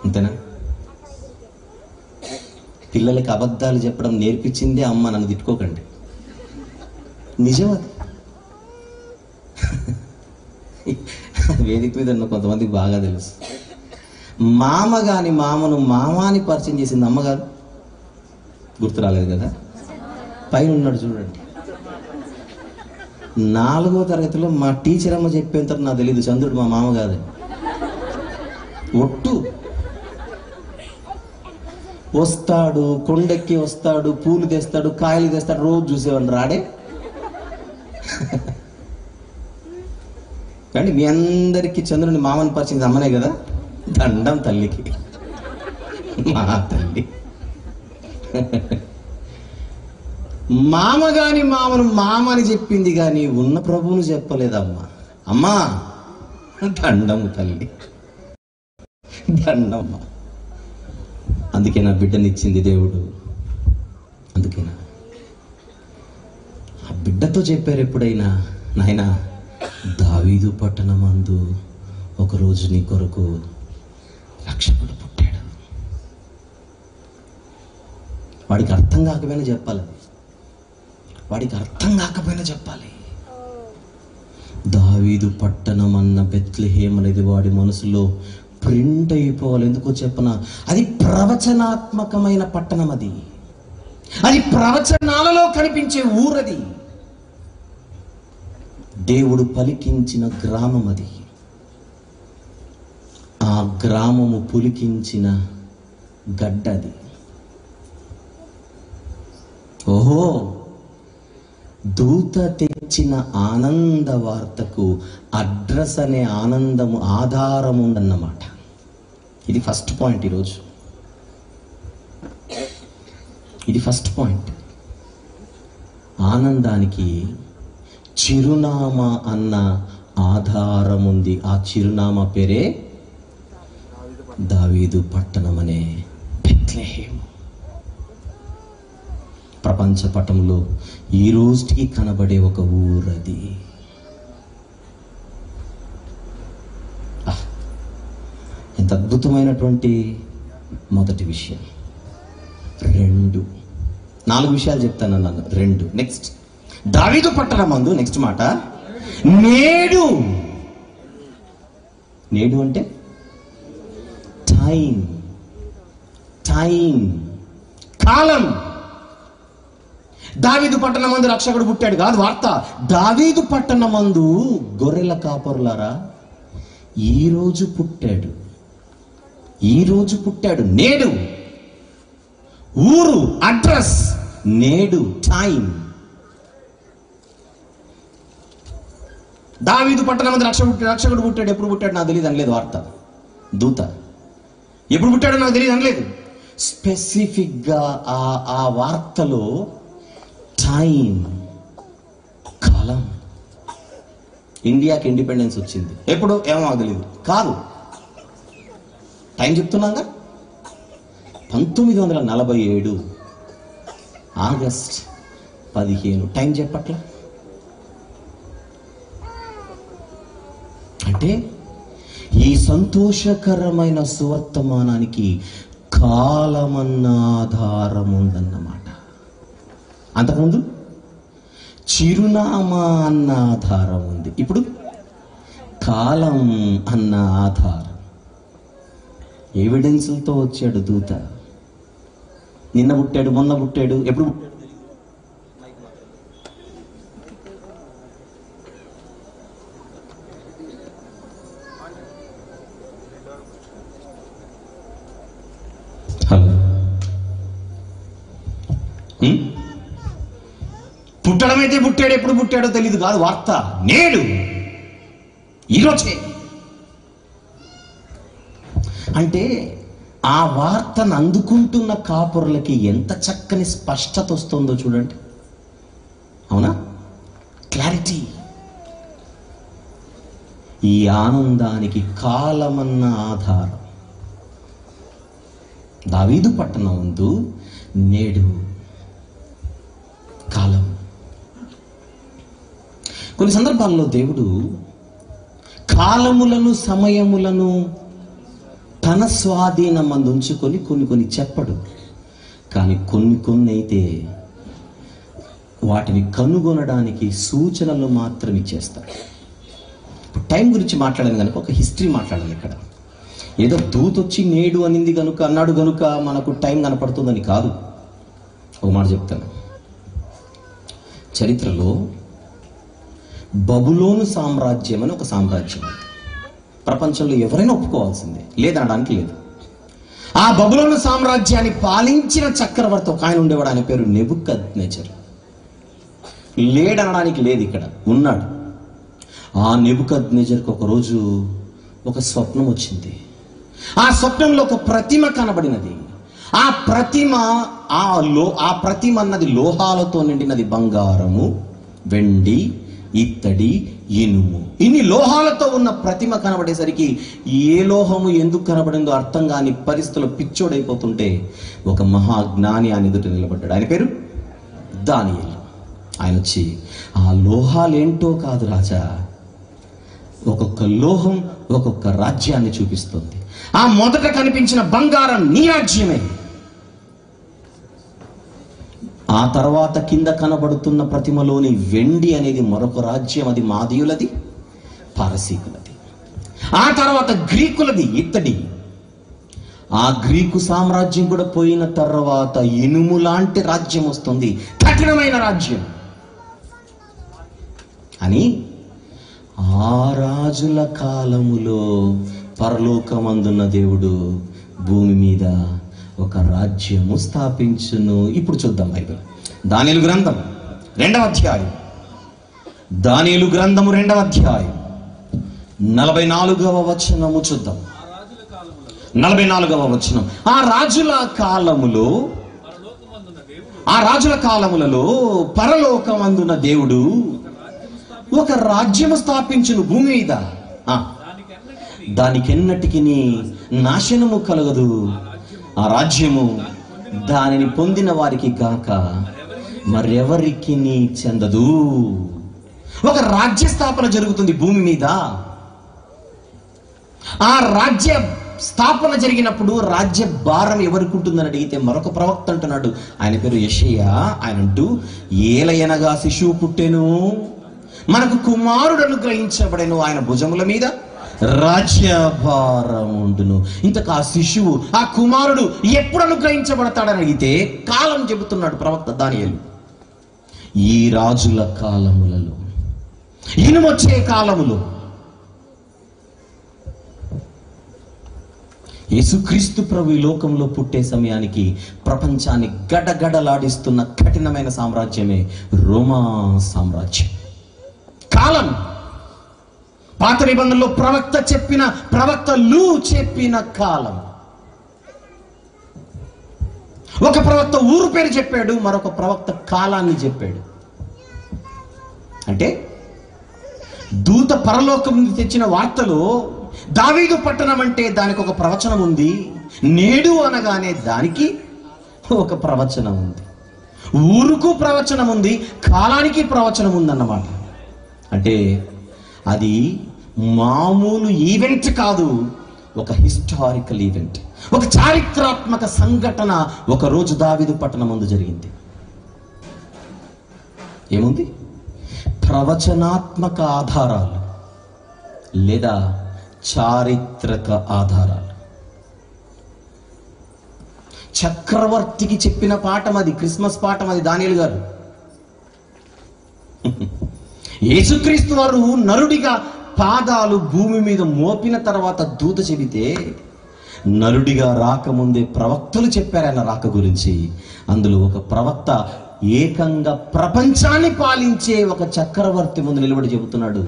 అంతేనా? పిల్లలకి అబద్ధాలు చెప్పడం నేర్పించిందే అమ్మ, నన్ను తిట్టుకోకండి. నిజం అది. వేదిక మీద ఉన్న కొంతమందికి బాగా తెలుసు. మామ గాని మామను మామాని పరిచయం చేసింది అమ్మ కాదు. గుర్తు రాలేదు కదా? పైన ఉన్నాడు చూడండి. 4వ తరగతిలో మా టీచర్ అమ్మ చెప్పేంత నాకు తెలీదు చంద్రుడు మా మామ కాదని. ఒట్టు వస్తాడు, కొండెక్కి వస్తాడు, పూలు తెస్తాడు, కాయలు తెస్తాడు, రోజు చూసేవాడిని రాడే. కానీ మీ అందరికీ చంద్రుని మామని పరిచింది అమ్మనే కదా. దండం తల్లికి, మా తల్లి. మామ గాని మామను మామని చెప్పింది కానీ ఉన్న ప్రభువును చెప్పలేదమ్మా. అమ్మా దండము తల్లి, దండమ్మా. అందుకే నా బిడ్డనిచ్చింది దేవుడు. అందుకేనా ఆ బిడ్డతో చెప్పారు ఎప్పుడైనా, నాయనా దావీదు పట్టణమందు ఒకరోజు నీ కొరకు రక్షకుడు పుట్టాడు. వాడికి అర్థం కాకపోయినా చెప్పాలి, వాడికి అర్థం కాకపోయినా చెప్పాలి. దావీదు పట్టణం అన్న బెత్లెహేం అనేది వాడి మనసులో ప్రింట్ అయిపోవాలి. ఎందుకో చెప్పనా, అది ప్రవచనాత్మకమైన పట్టణం, అది ప్రవచనాలలో కనిపించే ఊరది, దేవుడు పలికించిన గ్రామం అది, ఆ గ్రామము పులికించిన గడ్డది. ఓహో, దూత తెచ్చిన ఆనంద వార్తకు అడ్రస్ అనే ఆనందము ఆధారం ఉందన్నమాట. ఇది ఫస్ట్ పాయింట్ ఈరోజు, ఇది ఫస్ట్ పాయింట్. ఆనందానికి చిరునామా అన్న ఆధారం ఉంది. ఆ చిరునామా పేరే దావీదు పట్టణం అనే బెత్లెహేం. ప్రపంచ పటంలో ఈ రోజుకి కనబడే ఒక ఊరది. ఎంత అద్భుతమైనటువంటి మొదటి విషయం. 4 విషయాలు చెప్తానన్నాను. 2 నెక్స్ట్ దావీదు పట్టణమందు. నెక్స్ట్ మాట నేడు. నేడు అంటే టైం, కాలం. దావీదు పట్టణమందు రక్షకుడు పుట్టాడు కాదు వార్త. దావీదు పట్టణమందు గొర్రెల కాపరులారా ఈరోజు పుట్టాడు, ఈరోజు పుట్టాడు. నేడు ఊరు, అడ్రస్, నేడు టైం. దావీదు పట్టణమందు రక్షకుడు పుట్టాడు. ఎప్పుడు పుట్టాడు నాకు తెలియదు అనలేదు వార్త. దూత ఎప్పుడు పుట్టాడో నాకు తెలియదు అనలేదు. స్పెసిఫిక్గా ఆ వార్తలో టైం, కాలం. ఇండియాకి ఇండిపెండెన్స్ వచ్చింది ఎప్పుడు ఏమో నాకు తెలియదు కాదు, టైం చెప్తున్నాగా. 1947 ఆగస్ట్ 15. టైం చెప్పట్లా. అంటే ఈ సంతోషకరమైన సువర్తమానానికి కాలమన్న ఆధారం ఉందన్నమాట. అంతకుముందు చిరునామా అన్న ఆధారం ఉంది, ఇప్పుడు కాలం అన్న ఆధారం. ఎవిడెన్స్లతో వచ్చాడు దూత. నిన్న పుట్టాడు, మొన్న పుట్టాడు, ఎప్పుడు పుట్టాడు. పుట్టడమైతే పుట్టాడు, ఎప్పుడు పుట్టాడో తెలియదు కాదు వార్త. నేడు, ఈరోజే. అంటే ఆ వార్తను అందుకుంటున్న కాపురులకి ఎంత చక్కని స్పష్టత వస్తుందో చూడండి. అవునా? క్లారిటీ. ఈ ఆనందానికి కాలమన్న ఆధారం. దావీదు పట్టణమందు నేడు కాలం. కొన్ని సందర్భాల్లో దేవుడు కాలములను, సమయములను తన స్వాధీనమందు ఉంచుకొని కొన్ని చెప్పడు. కానీ కొన్ని అయితే వాటిని కనుగొనడానికి సూచనలు మాత్రం ఇచ్చేస్తాడు. టైం గురించి మాట్లాడాను కనుక ఒక హిస్టరీ మాట్లాడాలి. ఇక్కడ ఏదో దూతొచ్చి నేడు అనింది కనుక, అన్నాడు కనుక మనకు టైం కనపడుతుందని కాదు. ఒక మాట చెప్తాను. చరిత్రలో బబులోను సామ్రాజ్యం అని ఒక సామ్రాజ్యం, ప్రపంచంలో ఎవరైనా ఒప్పుకోవాల్సిందే, లేదనడానికి లేదు. ఆ బబులోను సామ్రాజ్యాన్ని పాలించిన చక్రవర్తి ఒక ఆయన ఉండేవాడు. ఆయన పేరు నెబుకద్నెజర్. లేడనడానికి లేదు, ఇక్కడ ఉన్నాడు. ఆ నెబుకద్నెజర్కి ఒకరోజు ఒక స్వప్నం వచ్చింది. ఆ స్వప్నంలో ఒక ప్రతిమ కనబడినది. ఆ ప్రతిమ అన్నది లోహాలతో నిండినది. బంగారము, వెండి, ఇత్తడి, ఇనుము, ఇన్ని లోహాలతో ఉన్న ప్రతిమ కనబడేసరికి ఏ లోహము ఎందుకు కనబడిందో అర్థం కాని పరిస్థితుల్లో పిచ్చోడైపోతుంటే ఒక మహాజ్ఞాని ఆయన ఎదుట నిలబడ్డాడు. ఆయన పేరు దానియేలు. ఆయన వచ్చి, ఆ లోహాలేంటో కాదు రాజా, ఒక్కొక్క లోహం ఒక్కొక్క రాజ్యాన్ని చూపిస్తుంది. ఆ మొదట కనిపించిన బంగారం నీ రాజ్యమే. ఆ తర్వాత కింద కనబడుతున్న ప్రతిమలోని వెండి అనేది మరొక రాజ్యం, అది మాదీయులది, పారసీకులది. ఆ తర్వాత గ్రీకులది ఇత్తడి. ఆ గ్రీకు సామ్రాజ్యం కూడా పోయిన తర్వాత ఇనుము లాంటి రాజ్యం వస్తుంది, కఠినమైన రాజ్యం అని. ఆ రాజుల కాలములో పరలోకమందున్న దేవుడు భూమి మీద ఒక రాజ్యము స్థాపించును. ఇప్పుడు చూద్దాం బైబిల్. దానియేలు గ్రంథం 2వ అధ్యాయం. దానియేలు గ్రంథము 2వ అధ్యాయం 44వ వచనము చూద్దాం. 44వ వచనం. ఆ రాజుల కాలములలో పరలోకమందున దేవుడు ఒక రాజ్యము స్థాపించును భూమి మీద. దానికెన్నటికి నాశనము కలగదు. ఆ రాజ్యము దానిని పొందిన వారికి గాక మరెవరికి చెందదు. ఒక రాజ్య స్థాపన జరుగుతుంది భూమి మీద. ఆ రాజ్య స్థాపన జరిగినప్పుడు రాజ్య భారం ఎవరికి ఉంటుందని అడిగితే మరొక ప్రవక్త అంటున్నాడు. ఆయన పేరు యెషయా. ఆయన అంటూ, ఏలయనగా శిశువు పుట్టెను, మనకు కుమారుడు అనుగ్రహించబడెను, ఆయన భుజముల మీద రాజ్యభారం ఉండును. ఇంతకు ఆ శిశువు, ఆ కుమారుడు ఎప్పుడు అనుగ్రహించబడతాడని అడిగితే కాలం చెబుతున్నాడు ప్రవక్త దానియేలు. ఈ రాజుల కాలములలో, ఇనుమొచ్చే కాలములో, యేసుక్రీస్తు ప్రభు ఈ లోకంలో పుట్టే సమయానికి ప్రపంచాన్ని గడగడలాడిస్తున్న కఠినమైన సామ్రాజ్యమే రోమా సామ్రాజ్యం. కాలం పాత నిబంధనలో ప్రవక్తలు చెప్పిన కాలం. ఒక ప్రవక్త ఊరు పేరు చెప్పాడు, మరొక ప్రవక్త కాలాన్ని చెప్పాడు. అంటే దూత పరలోకం నుంచి తెచ్చిన వార్తలో దావీదు పట్టణం అంటే దానికి ఒక ప్రవచనం ఉంది, నేడు అనగానే దానికి ఒక ప్రవచనం ఉంది, ఊరుకు ప్రవచనం ఉంది, కాలానికి ప్రవచనం ఉందన్నమాట. అంటే అది మామూలు ఈవెంట్ కాదు, ఒక హిస్టారికల్ ఈవెంట్, ఒక చారిత్రాత్మక సంఘటన ఒక రోజు దావీదు పట్టణం ముందు జరిగింది. ఏముంది? ప్రవచనాత్మక ఆధారాలు లేదా చారిత్రక ఆధారాలు. చక్రవర్తికి చెప్పిన పాఠం అది, క్రిస్మస్ పాఠం అది. దానియేలు గారు, యేసుక్రీస్తు వారు నరుడిగా పాదాలు భూమి మీద మోపిన తర్వాత దూత చెబితే, నరుడిగా రాకముందే ప్రవక్తలు చెప్పారు ఆయన రాక గురించి. అందులో ఒక ప్రవక్త ఏకంగా ప్రపంచాన్ని పాలించే ఒక చక్రవర్తి ముందు నిలబడి చెబుతున్నాడు,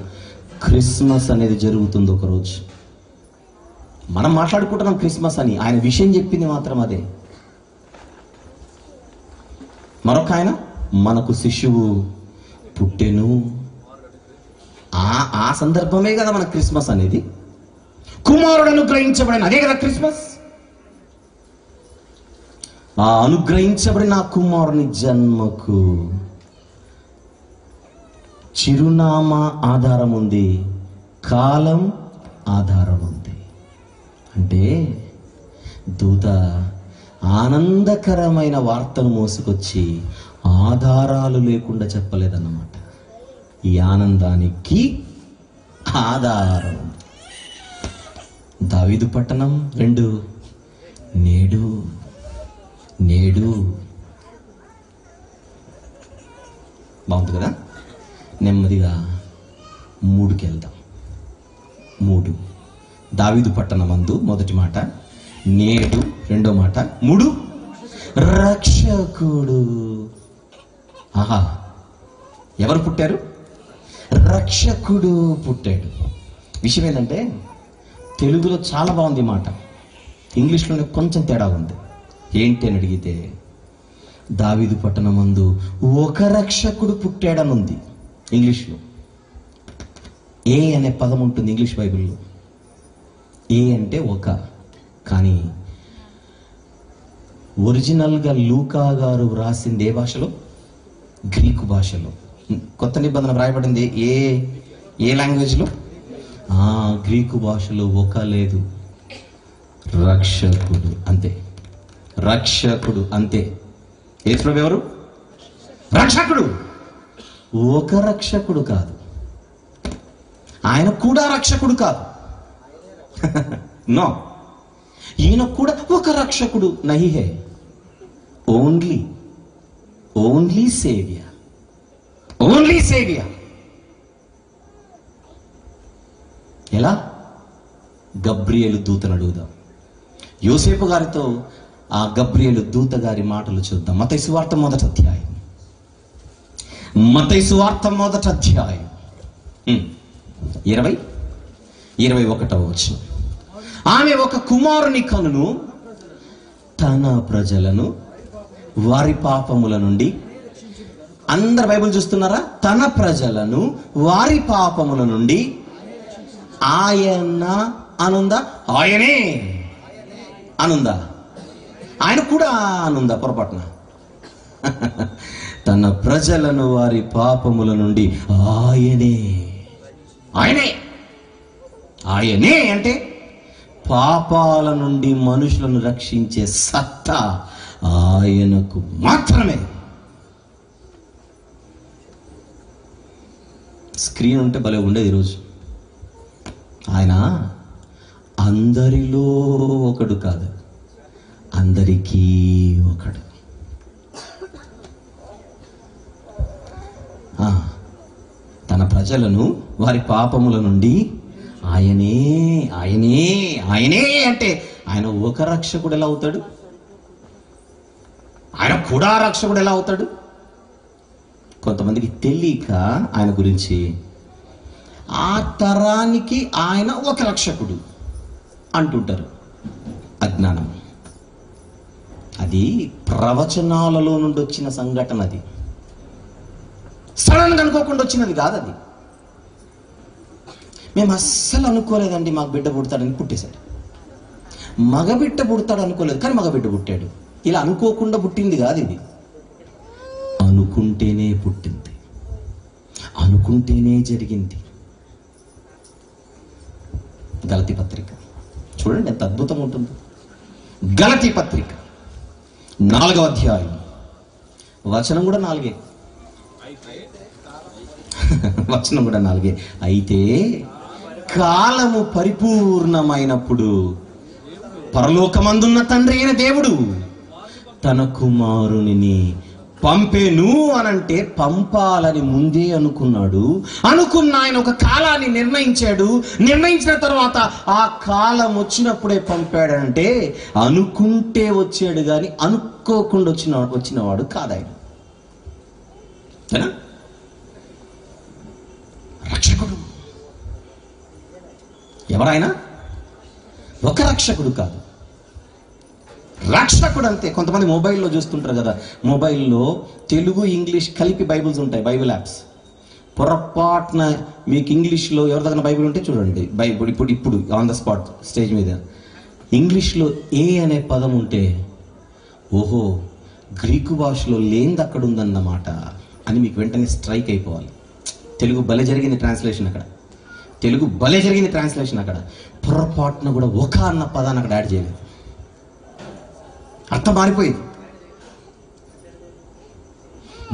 క్రిస్మస్ అనేది జరుగుతుంది ఒకరోజు. మనం మాట్లాడుకుంటున్నాం క్రిస్మస్ అని, ఆయన విషయం చెప్పింది మాత్రం అదే. మరొక ఆయన, మనకు శిశువు పుట్టెను, ఆ సందర్భమే కదా మన క్రిస్మస్ అనేది. కుమారుడు అనుగ్రహించబడిన, అదే కదా క్రిస్మస్. ఆ అనుగ్రహించబడిన కుమారుని జన్మకు చిరునామా ఆధారం ఉంది, కాలం ఆధారం ఉంది. అంటే దూత ఆనందకరమైన వార్తను మోసుకొచ్చి ఆధారాలు లేకుండా చెప్పలేదన్నమాట. ఈ ఆనందానికి ఆధారం దావీదు పట్టణం 2 నేడు బాగుంది కదా. నెమ్మదిగా 3కి వెళ్దాం. 3 దావీదు పట్టణమందు మొదటి మాట నేడు రెండో మాట. 3 రక్షకుడు. ఆహా, ఎవరు పుట్టారు? రక్షకుడు పుట్టాడు. విషయం ఏంటంటే తెలుగులో చాలా బాగుంది మాట, ఇంగ్లీష్లోనే కొంచెం తేడా ఉంది. ఏంటి అని అడిగితే దావీదు పట్టణమందు ఒక రక్షకుడు పుట్టాడని ఉంది ఇంగ్లీష్లో. ఏ అనే పదం ఉంటుంది ఇంగ్లీష్ బైబిల్లో. ఏ అంటే ఒక, కానీ ఒరిజినల్గా లూకా గారు వ్రాసింది ఏ భాషలో? గ్రీకు భాషలో. కొత్త నిబంధన వ్రాయబడింది ఏ లాంగ్వేజ్లో? గ్రీకు భాషలో ఒక లేదు, రక్షకుడు అంతే. రక్షకుడు అంతే. యేసు ప్రభువు ఎవరు? రక్షకుడు. ఒక రక్షకుడు కాదు, ఆయన కూడా రక్షకుడు కాదు. నో, ఈయన కూడా ఒక రక్షకుడు నహీ హై, ఓన్లీ సేవియర్, ఓన్లీ సేవియర్. ఎలా? గబ్రియేలు దూతను అడుగుదాం. యోసేపు గారితో ఆ గబ్రియేలు దూత గారి మాటలు చూద్దాం. మత్తయి సువార్త మొదటి అధ్యాయం, మత్తయి సువార్త మొదటి అధ్యాయం 21వ వచనం. ఆమె ఒక కుమారుని కనును, తన ప్రజలను వారి పాపముల నుండి. అందరు బైబిల్ చూస్తున్నారా? తన ప్రజలను వారి పాపముల నుండి ఆయన అనుందా? ఆయనే అనుందా? ఆయన కూడా అనుందా? పొరపాటున. తన ప్రజలను వారి పాపముల నుండి ఆయనే అంటే పాపాల నుండి మనుషులను రక్షించే సత్తా ఆయనకు మాత్రమే. స్క్రీన్ ఉంటే భలే ఉండేది ఈరోజు. ఆయన అందరిలో ఒకడు కాదు, అందరికీ ఒకడు. తన ప్రజలను వారి పాపముల నుండి ఆయనే అంటే ఆయన ఒక రక్షకుడు ఎలా అవుతాడు? ఆయన కూడా రక్షకుడు ఎలా అవుతాడు? కొంతమందికి తెలియక ఆయన గురించి ఆ తరానికి ఆయన ఒక రక్షకుడు అంటుంటారు. అజ్ఞానం. అది ప్రవచనాలలో నుండి వచ్చిన సంఘటన. అది సడన్గా అనుకోకుండా వచ్చినది కాదు. అది మేము అస్సలు అనుకోలేదండి మాకు బిడ్డ పుడతాడని పుట్టేశాడు. మగబిడ్డ పుడతాడు అనుకోలేదు, కానీ మగబిడ్డ పుట్టాడు. ఇలా అనుకోకుండా పుట్టింది కాదు. ఇది అనుకుంటేనే పుట్టింది, అనుకుంటేనే జరిగింది. గలతీ పత్రిక చూడండి ఎంత అద్భుతం ఉంటుంది. గలతీ పత్రిక 4వ అధ్యాయం, వచనం కూడా 4. వచనం కూడా 4. అయితే కాలము పరిపూర్ణమైనప్పుడు పరలోకమందున్న తండ్రి అయిన దేవుడు తన కుమారుని పంపేను అనంటే పంపాలని ముందే అనుకున్నాడు. అనుకున్న ఆయన ఒక కాలాన్ని నిర్ణయించాడు. నిర్ణయించిన తర్వాత ఆ కాలం వచ్చినప్పుడే పంపాడంటే అనుకుంటే వచ్చాడు కానీ అనుకోకుండా వచ్చినవాడు కాదు ఆయన. రక్షకుడు ఎవరైనా ఒక రక్షకుడు కాదు, రక్షకుడు అంతే. కొంతమంది మొబైల్లో చూస్తుంటారు కదా, మొబైల్లో తెలుగు ఇంగ్లీష్ కలిపి బైబిల్స్ ఉంటాయి, బైబిల్ యాప్స్. పొరపాటున మీకు ఇంగ్లీష్లో ఎవరి దగ్గర బైబిల్ ఉంటే చూడండి, బైబిల్ ఇప్పుడు ఆన్ ద స్పాట్ స్టేజ్ మీద ఇంగ్లీష్లో ఏ అనే పదం ఉంటే ఓహో గ్రీకు భాషలో లేనిది అక్కడ ఉందన్నమాట అని మీకు వెంటనే స్ట్రైక్ అయిపోవాలి. తెలుగు భలే జరిగింది ట్రాన్స్లేషన్ అక్కడ, తెలుగు భలే జరిగింది ట్రాన్స్లేషన్ అక్కడ. పొరపాటున కూడా ఒక అన్న పదాన్ని అక్కడ యాడ్ చేయలేదు, అర్థం మారిపోయింది.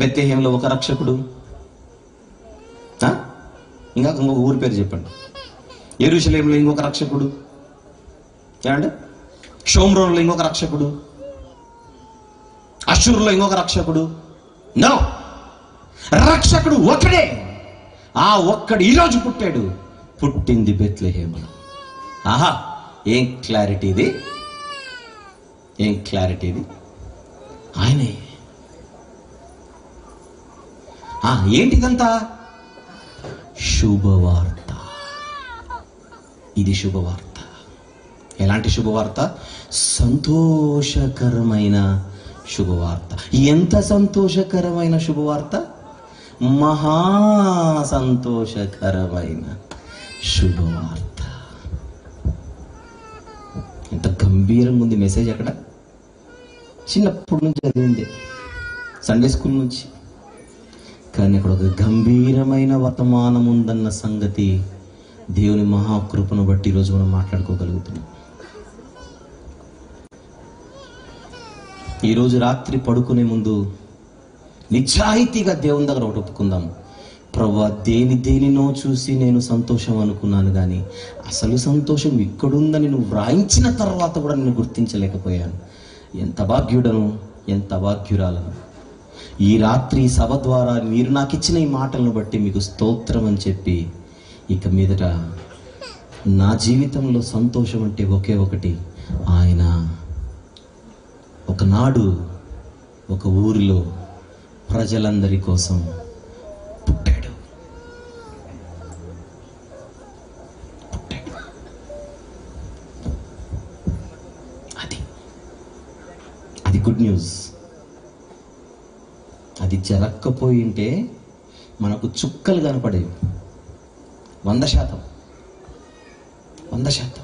బెత్లెహేంలో ఒక రక్షకుడు, ఇంకా ఇంకొక ఊరి పేరు చెప్పండి. యెరూషలేములో ఇంకొక రక్షకుడు, ఏమంటే షోమ్రోన్లో ఇంకొక రక్షకుడు, అషూరులో ఇంకొక రక్షకుడు. నో, రక్షకుడు ఒకడే. ఆ ఒక్కడు ఈరోజు పుట్టాడు, పుట్టింది బెత్లెహేములో. ఆహా, ఏం క్లారిటీ ఇది! ఏం క్లారిటీ ఇది! ఆయనే. ఏంటిదంతా? శుభవార్త. ఇది శుభవార్త. ఎలాంటి శుభవార్త? సంతోషకరమైన శుభవార్త. ఎంత సంతోషకరమైన శుభవార్త! మహా సంతోషకరమైన శుభవార్త. ఎంత గంభీరంగా ఉంది మెసేజ్. అక్కడ చిన్నప్పటి నుంచి చదివింది, సండే స్కూల్ నుంచి. కానీ అక్కడ ఒక గంభీరమైన వర్తమానం ఉందన్న సంగతి దేవుని మహాకృపను బట్టి ఈరోజు మనం మాట్లాడుకోగలుగుతున్నాం. ఈరోజు రాత్రి పడుకునే ముందు నిజాయితీగా దేవుని దగ్గర ఒకటి ఒప్పుకుందాం. ప్రభువా, దేనినో చూసి నేను సంతోషం అనుకున్నాను, కానీ అసలు సంతోషం ఇక్కడుందని నువ్వు వ్రాయించిన తర్వాత కూడా నేను గుర్తించలేకపోయాను. ఎంత భాగ్యుడను, ఎంత భాగ్యురాలను. ఈ రాత్రి సభ ద్వారా మీరు నాకు ఇచ్చిన ఈ మాటలను బట్టి మీకు స్తోత్రం అని చెప్పి, ఇక మీదట నా జీవితంలో సంతోషం అంటే ఒకే ఒకటి, ఆయన ఒకనాడు ఒక ఊరిలో ప్రజలందరి కోసం పుట్టాడు. అది గుడ్ న్యూస్. అది జరక్కపోయింటే మనకు చుక్కలు కనపడేవి. 100%.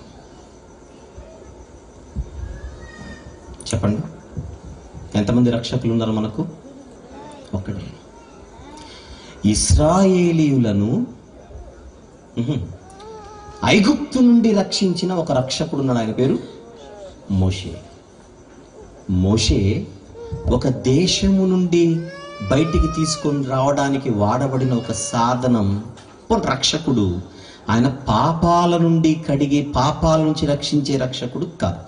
చెప్పండి, ఎంతమంది రక్షకులు ఉన్నారు మనకు? ఒక్కడే. ఇశ్రాయేలీయులను ఐగుప్తు నుండి రక్షించిన ఒక రక్షకుడు ఉన్నాడు. ఆయన పేరు మోషే. మోషే ఒక దేశము నుండి బయటికి తీసుకొని రావడానికి వాడబడిన ఒక సాధనం, ఒక రక్షకుడు. ఆయన పాపాల నుండి కడిగి పాపాల నుంచి రక్షించే రక్షకుడు కాదు.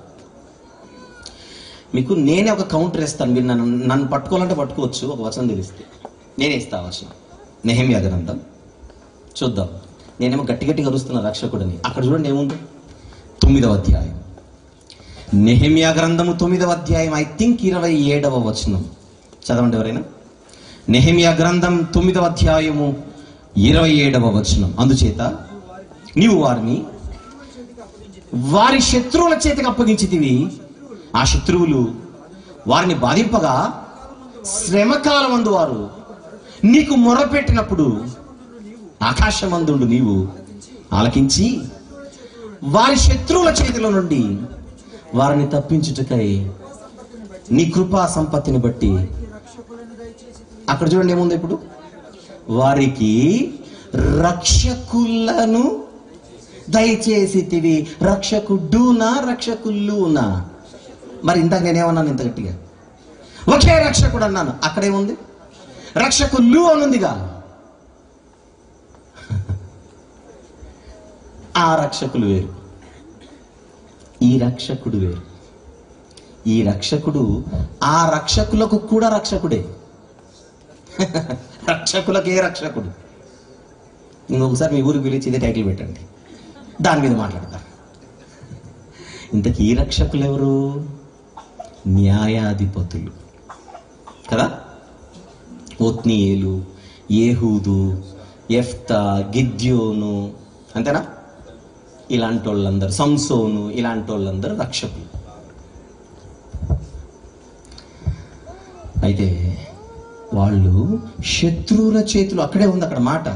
మీకు నేనే ఒక కౌంటర్ ఇస్తాను. మీరు నన్ను పట్టుకోవాలంటే పట్టుకోవచ్చు, ఒక వచనం తెలిస్తే నేనే ఇస్తా వచనం. నెహెమ్యా గ్రంథం చూద్దాం. నేనేమో గట్టి కరుస్తున్నా రక్షకుడిని. అక్కడ చూడండి ఏముంది, 9వ అధ్యాయం. నెహెమ్యా గ్రంథము 9వ అధ్యాయం, ఐ థింక్ 27వ వచనం. చదవండి ఎవరైనా. నెహెమ్యా గ్రంథం 9వ అధ్యాయము 27వ వచనం. అందుచేత నీవు వారిని వారి శత్రువుల చేతికి అప్పగించితివి. ఆ శత్రువులు వారిని బాధింపగా శ్రమకాలమందు వారు నీకు మొరపెట్టినప్పుడు ఆకాశమందుండు నీవు ఆలకించి వారి శత్రువుల చేతిలో నుండి వారిని తప్పించుటకై నీ కృపా సంపత్తిని బట్టి. అక్కడ చూడండి ఏముంది ఇప్పుడు, వారికి రక్షకులను దయచేసితివి. రక్షకుడునా రక్షకులునా? మరి ఇందాక నేనేమన్నాను ఇంత గట్టిగా? ఒకే రక్షకుడు అన్నాను. అక్కడేముంది, రక్షకులు అనుందిగా. ఆ రక్షకులు వేరు, ఈ రక్షకుడు వేరు. ఈ రక్షకుడు ఆ రక్షకులకు కూడా రక్షకుడే. రక్షకులకే రక్షకుడు. ఇంకొకసారి మీ ఊరికి పిలిచి ఇదే టైటిల్ పెట్టండి, దాని మీద మాట్లాడతారు. ఇంతకీ ఈ రక్షకులు ఎవరు? న్యాయాధిపతులు కదా. ఒత్నీయేలు, ఏహూదు, యెఫ్తా, గిద్యోను, అంతేనా? ఇలాంటి వాళ్ళందరూ, సంసోను, ఇలాంటి వాళ్ళందరూ రక్షకులు. అయితే వాళ్ళు శత్రువుల చేతిలో, అక్కడే ఉంది అక్కడ మాట,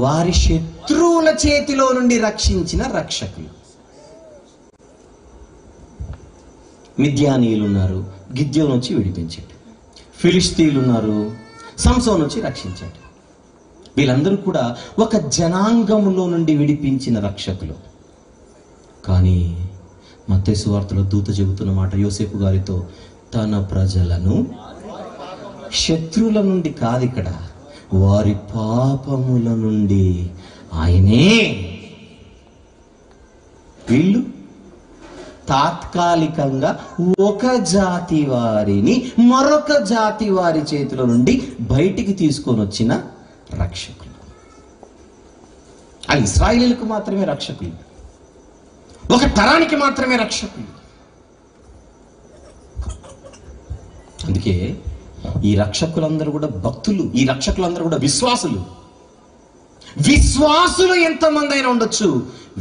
వారి శత్రువుల చేతిలో నుండి రక్షించిన రక్షకులు. మిద్యానీయులు ఉన్నారు, గిద్యోను వచ్చి విడిపించాడు. ఫిలిష్తీయులు ఉన్నారు, సంసోను వచ్చి రక్షించాడు. వీళ్ళందరూ కూడా ఒక జనాంగములో నుండి విడిపించిన రక్షకులు. కానీ మత్తయి సువార్తలో దూత చెబుతున్న మాట యోసేపు గారితో, తన ప్రజలను శత్రువుల నుండి కాదు, ఇక్కడ వారి పాపముల నుండి ఆయనే. వీళ్ళు తాత్కాలికంగా ఒక జాతి వారిని మరొక జాతి వారి చేతిలో నుండి బయటికి తీసుకొని వచ్చిన రక్షకులు. అది ఇశ్రాయేలీయులకు మాత్రమే రక్షకులు, ఒక తరానికి మాత్రమే రక్షకులు. అందుకే ఈ రక్షకులందరూ కూడా భక్తులు, ఈ రక్షకులందరూ కూడా విశ్వాసులు. విశ్వాసులు ఎంతమంది అయినా ఉండొచ్చు,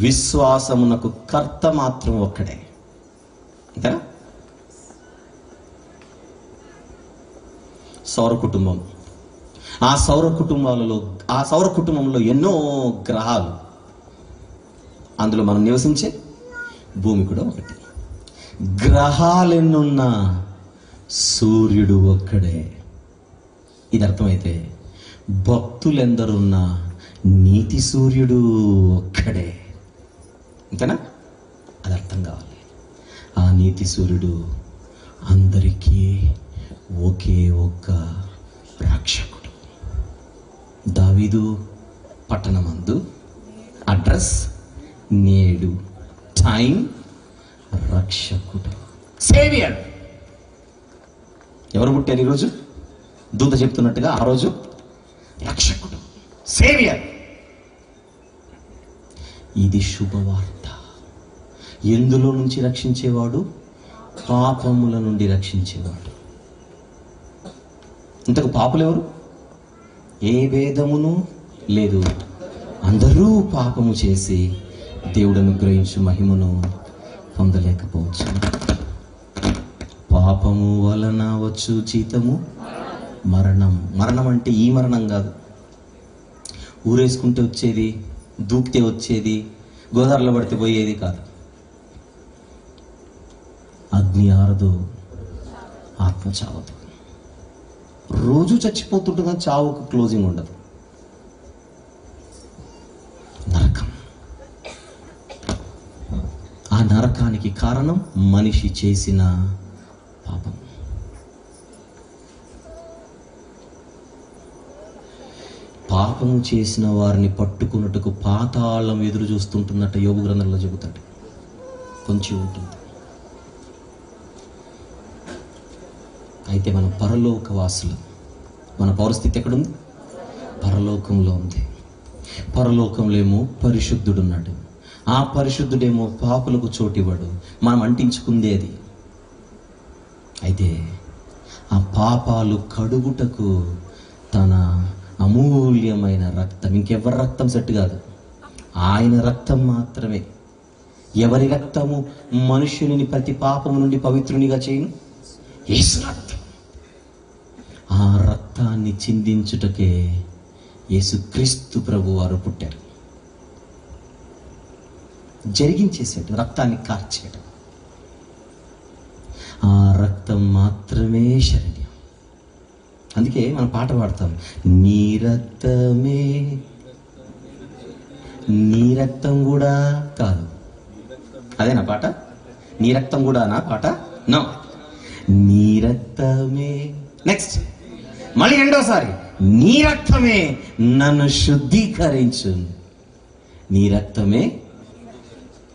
విశ్వాసమునకు కర్త మాత్రం ఒక్కడే. అంతేనా? సౌర కుటుంబం, ఆ సౌర కుటుంబంలో ఎన్నో గ్రహాలు, అందులో మనం నివసించే భూమి కూడా ఒకటి. గ్రహాలెన్నున్నా సూర్యుడు ఒక్కడే. ఇది అర్థమైతే భక్తులెందరున్నా నీతి సూర్యుడు ఒక్కడే. అంతేనా? అది అర్థం కావాలి. ఆ నీతి సూర్యుడు అందరికీ ఒకే ఒక్క రక్షకుడు. దావీదు పట్టణమందు, అడ్రస్ నేడు, టైం రక్షకుడు, సేవియర్. ఎవరు పుట్టారు ఈరోజు? దూత చెప్తున్నట్టుగా ఆ రోజు రక్షకుడు, సేవియర్. ఇది శుభవార్త. ఎందులో నుంచి రక్షించేవాడు? పాపముల నుండి రక్షించేవాడు. ఇంతకు పాపులు ఎవరు? ఏ భేదమును లేదు, అందరూ పాపము చేసి దేవుడు అనుగ్రహించు మహిమను పొందలేకపోవచ్చు. పాపము వలన వచ్చు జీతము మరణం. మరణం అంటే ఈ మరణం కాదు, ఊరేసుకుంటే వచ్చేది, దూకితే వచ్చేది, గోదావరిలో పడితే పోయేది కాదు. అగ్ని ఆరదు, ఆత్మ చావదు. రోజు చచ్చిపోతుంటుంది, చావుకు క్లోజింగ్ ఉండదు. నరకం. ఆ నరకానికి కారణం మనిషి చేసిన పాపం. పాపము చేసిన వారిని పట్టుకున్నట్టుకు పాతాళం ఎదురు చూస్తుంటున్నట్ట యోబు గ్రంథంలో చెబుతాడు. కొంచెం ఉంటుంది. అయితే మనం పరలోక వాసులు. మన పౌరస్థితి ఎక్కడుంది? పరలోకంలో ఉంది. పరలోకంలో ఏమో పరిశుద్ధుడున్నాడు. ఆ పరిశుద్ధుడేమో పాపులకు చోటివ్వడు. మనం అంటించుకుందే అది. అయితే ఆ పాపాలు కడుగుటకు తన అమూల్యమైన రక్తం, ఇంకెవరి రక్తం సెట్ కాదు, ఆయన రక్తం మాత్రమే. ఎవరి రక్తము మనుష్యుని ప్రతి పాపము నుండి పవిత్రునిగా చేయును? యేసు రక్తం. ఆ రక్తాన్ని చిందించుటకే యేసుక్రీస్తు ప్రభు వారు పుట్టారు. జరిగించేసాడు, రక్తాన్ని కార్చేయడం. ఆ రక్తం మాత్రమే శరణ్యం. అందుకే మనం పాట పాడతాం, నీ రక్తమే. నీ రక్తం కూడా కాదు. అదేనా పాట? నీ రక్తం కూడా నా పాట? నో. నీ రక్తమే. నెక్స్ట్ మళ్ళీ రెండోసారి, నీ రక్తమే నన్ను శుద్ధీకరించు. నీ రక్తమే.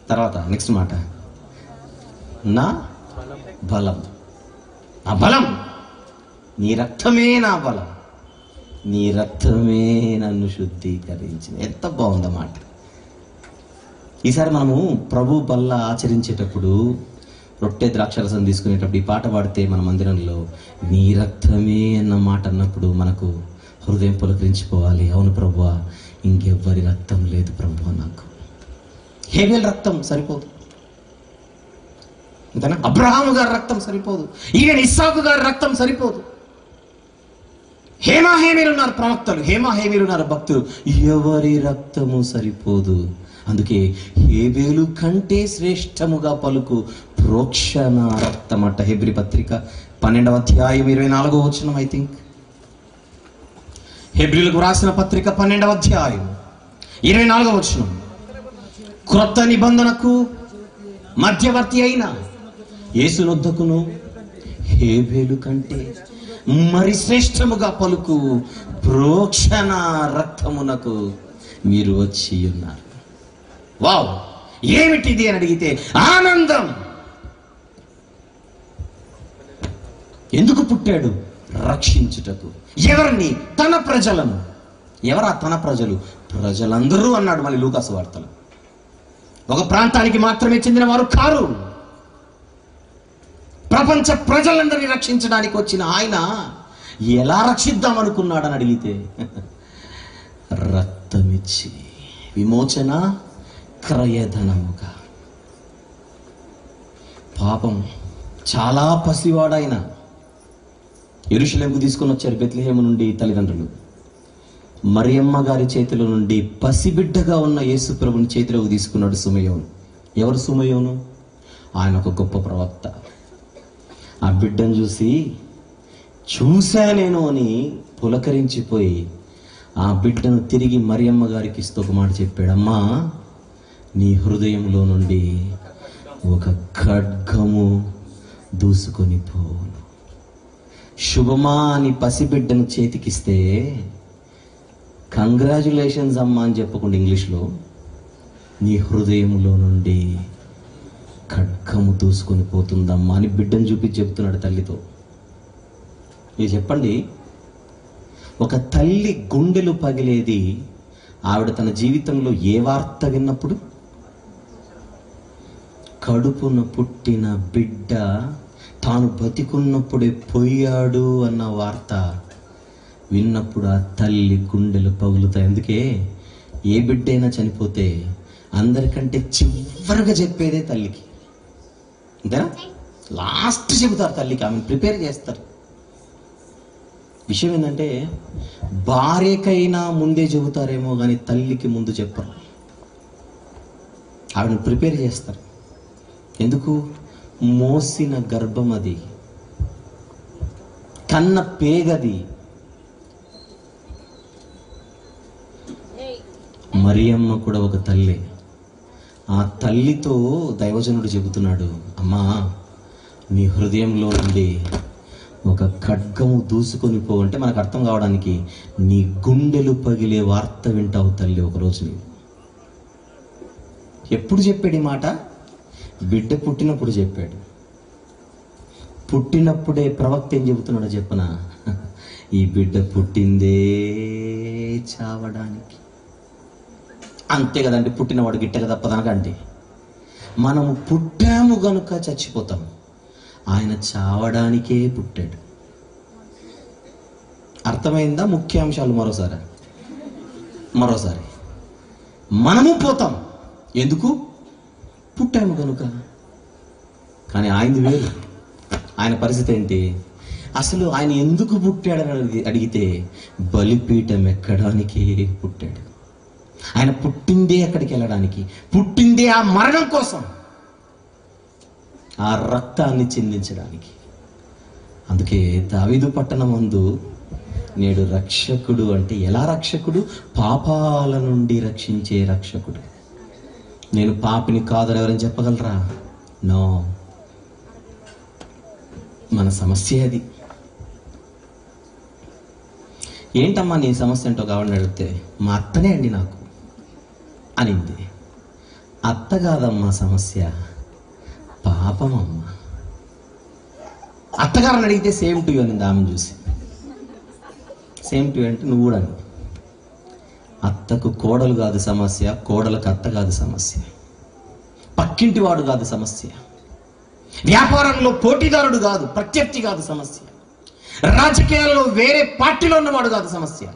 తర్వాత నెక్స్ట్ మాట, నా బలం. నా బలం. నీ రక్తమే నా బలం. నీ రక్తమే నన్ను శుద్ధీకరించింది. ఎంత బాగుందన్నమాట. ఈసారి మనము ప్రభు బల్ల ఆచరించేటప్పుడు, రొట్టె ద్రాక్షరసం తీసుకునేటప్పుడు ఈ పాట పాడితే మన మందిరంలో నీ రక్తమే అన్న మాట అన్నప్పుడు మనకు హృదయం పులకరించిపోవాలి. అవును ప్రభువా, ఇంకెవ్వరి రక్తం లేదు ప్రభువా నాకు. హేబెల్ రక్తం సరిపోదు, అంతేనా? అబ్రహాము గారి రక్తం సరిపోదు, ఈయన ఇస్సాకు గారి రక్తం సరిపోదు. హేమాహేమీలు ఉన్నారు ప్రవక్తలు, హేమాహేమీలు ఉన్నారు భక్తులు, ఎవరి రక్తము సరిపోదు. అందుకే హేబేలు కంటే శ్రేష్టముగా పలుకు ప్రోక్షణ రక్తం అట. హెబ్రీ పత్రిక 12వ అధ్యాయం 24వ వచనం. ఐ థింక్ హెబ్రీలకు రాసిన పత్రిక 12వ అధ్యాయం 24వ వచనం. క్రొత్త నిబంధనకు మధ్యవర్తి అయిన యేసునొద్దకును హేబేలు కంటే మరి శ్రేష్టముగా పలుకు ప్రోక్షణ రక్తమునకు మీరు వచ్చి ఉన్నారు. వావ్, ఏమిటిది అని అడిగితే ఆనందం. ఎందుకు పుట్టాడు? రక్షించుటకు. ఎవరిని? తన ప్రజలను. ఎవరా తన ప్రజలు? ప్రజలందరూ అన్నాడు మళ్ళీ లూకాసు వార్తలు. ఒక ప్రాంతానికి మాత్రమే చెందిన వారు కారు, ప్రపంచ ప్రజలందరినీ రక్షించడానికి వచ్చిన ఆయన ఎలా రక్షిద్దాం అనుకున్నాడని అడిగితే రక్తమిచ్చి విమోచన క్రయధనముగా. పాపం చాలా పసివాడైన యెరూషలేముకు తీసుకొని వచ్చారు బెత్లెహేము నుండి తల్లిదండ్రులు. మరియమ్మ గారి చేతిలో నుండి పసిబిడ్డగా ఉన్న యేసు ప్రభుని చేతిలోకి తీసుకున్నాడు సుమయోను. ఎవరు సుమయోను? ఆయన ఒక గొప్ప ప్రవక్త. ఆ బిడ్డను చూసా నేను అని పులకరించిపోయి ఆ బిడ్డను తిరిగి మరియమ్మ గారికి ఇస్తూ ఒక మాట చెప్పాడు, అమ్మా నీ హృదయంలో నుండి ఒక ఖడ్గము దూసుకొని పోను. శుభమా అని పసిబిడ్డను చేతికిస్తే కంగ్రాచులేషన్స్ అమ్మా అని చెప్పకుండా ఇంగ్లీష్లో నీ హృదయంలో నుండి ఖడ్గము దూసుకొని పోతుందమ్మా అని బిడ్డను చూపించి చెప్తున్నాడు తల్లితో. మీరు చెప్పండి, ఒక తల్లి గుండెలు పగిలేది ఆవిడ తన జీవితంలో ఏ వార్త విన్నప్పుడు? కడుపున పుట్టిన బిడ్డ తాను బతికున్నప్పుడే పోయాడు అన్న వార్త విన్నప్పుడు ఆ తల్లి గుండెలు పగులుతాయి. అందుకే ఏ బిడ్డ అయినా చనిపోతే అందరికంటే చివరిగా చెప్పేదే తల్లికి, అంతేనా? లాస్ట్ చెబుతారు తల్లికి, ఆమెను ప్రిపేర్ చేస్తారు. విషయం ఏంటంటే భార్యకైనా ముందే చెబుతారేమో కానీ తల్లికి ముందు చెప్పరు. ఆవిడని ప్రిపేర్ చేస్తారు. ఎందుకు? మోసిన గర్భం అది, కన్న పేగది. మరియమ్మ కూడా ఒక తల్లి. ఆ తల్లితో దైవజనుడు చెబుతున్నాడు, అమ్మా నీ హృదయంలో నుండి ఒక ఖడ్గము దూసుకొని పోవంటే మనకు అర్థం కావడానికి నీ గుండెలు పగిలే వార్త వింటావు తల్లి ఒకరోజు. నీవు ఎప్పుడు చెప్పాడు ఈ మాట? బిడ్డ పుట్టినప్పుడు చెప్పాడు. పుట్టినప్పుడే ప్రవక్త ఏం చెబుతున్నాడో చెప్పనా? ఈ బిడ్డ పుట్టిందే చావడానికి. అంతే కదండి, పుట్టినవాడు గిట్టక తప్పదనకంటే. మనము పుట్టాము గనుక చచ్చిపోతాం, ఆయన చావడానికే పుట్టాడు. అర్థమైందా? ముఖ్యాంశాలు మరోసారి మనము పోతాం, ఎందుకు? పుట్టాము కనుక. కానీ ఆయనది వేరు. ఆయన పరిస్థితి ఏంటి? అసలు ఆయన ఎందుకు పుట్టాడని అడిగితే బలిపీఠం ఎక్కడానికి పుట్టాడు. ఆయన పుట్టిందే ఎక్కడికి వెళ్ళడానికి, పుట్టిందే ఆ మరణం కోసం, ఆ రక్తాన్ని చిందించడానికి. అందుకే దావీదు పట్టణమందు నేడు రక్షకుడు అంటే ఎలా రక్షకుడు? పాపాల నుండి రక్షించే రక్షకుడు. నేను పాపిని కాదని ఎవరైనా చెప్పగలరా? నో. మన సమస్య అది. ఏంటమ్మా నీ సమస్య ఏంటో కావాలని అడిగితే మా అత్తనే అండి నాకు అనింది. అత్త కాదమ్మా సమస్య, పాపమమ్మ. అత్తగారిని అడిగితే సేమ్ టు యూ అనింది ఆమెను చూసి. సేమ్ టు యూ అంటే నువ్వు కూడా అని. అత్తకు కోడలు కాదు సమస్య, కోడలకు అత్త కాదు సమస్య, పక్కింటి వాడు కాదు సమస్య, వ్యాపారంలో పోటీదారుడు కాదు, ప్రత్యర్థి కాదు సమస్య, రాజకీయాల్లో వేరే పార్టీలో ఉన్నవాడు కాదు సమస్య.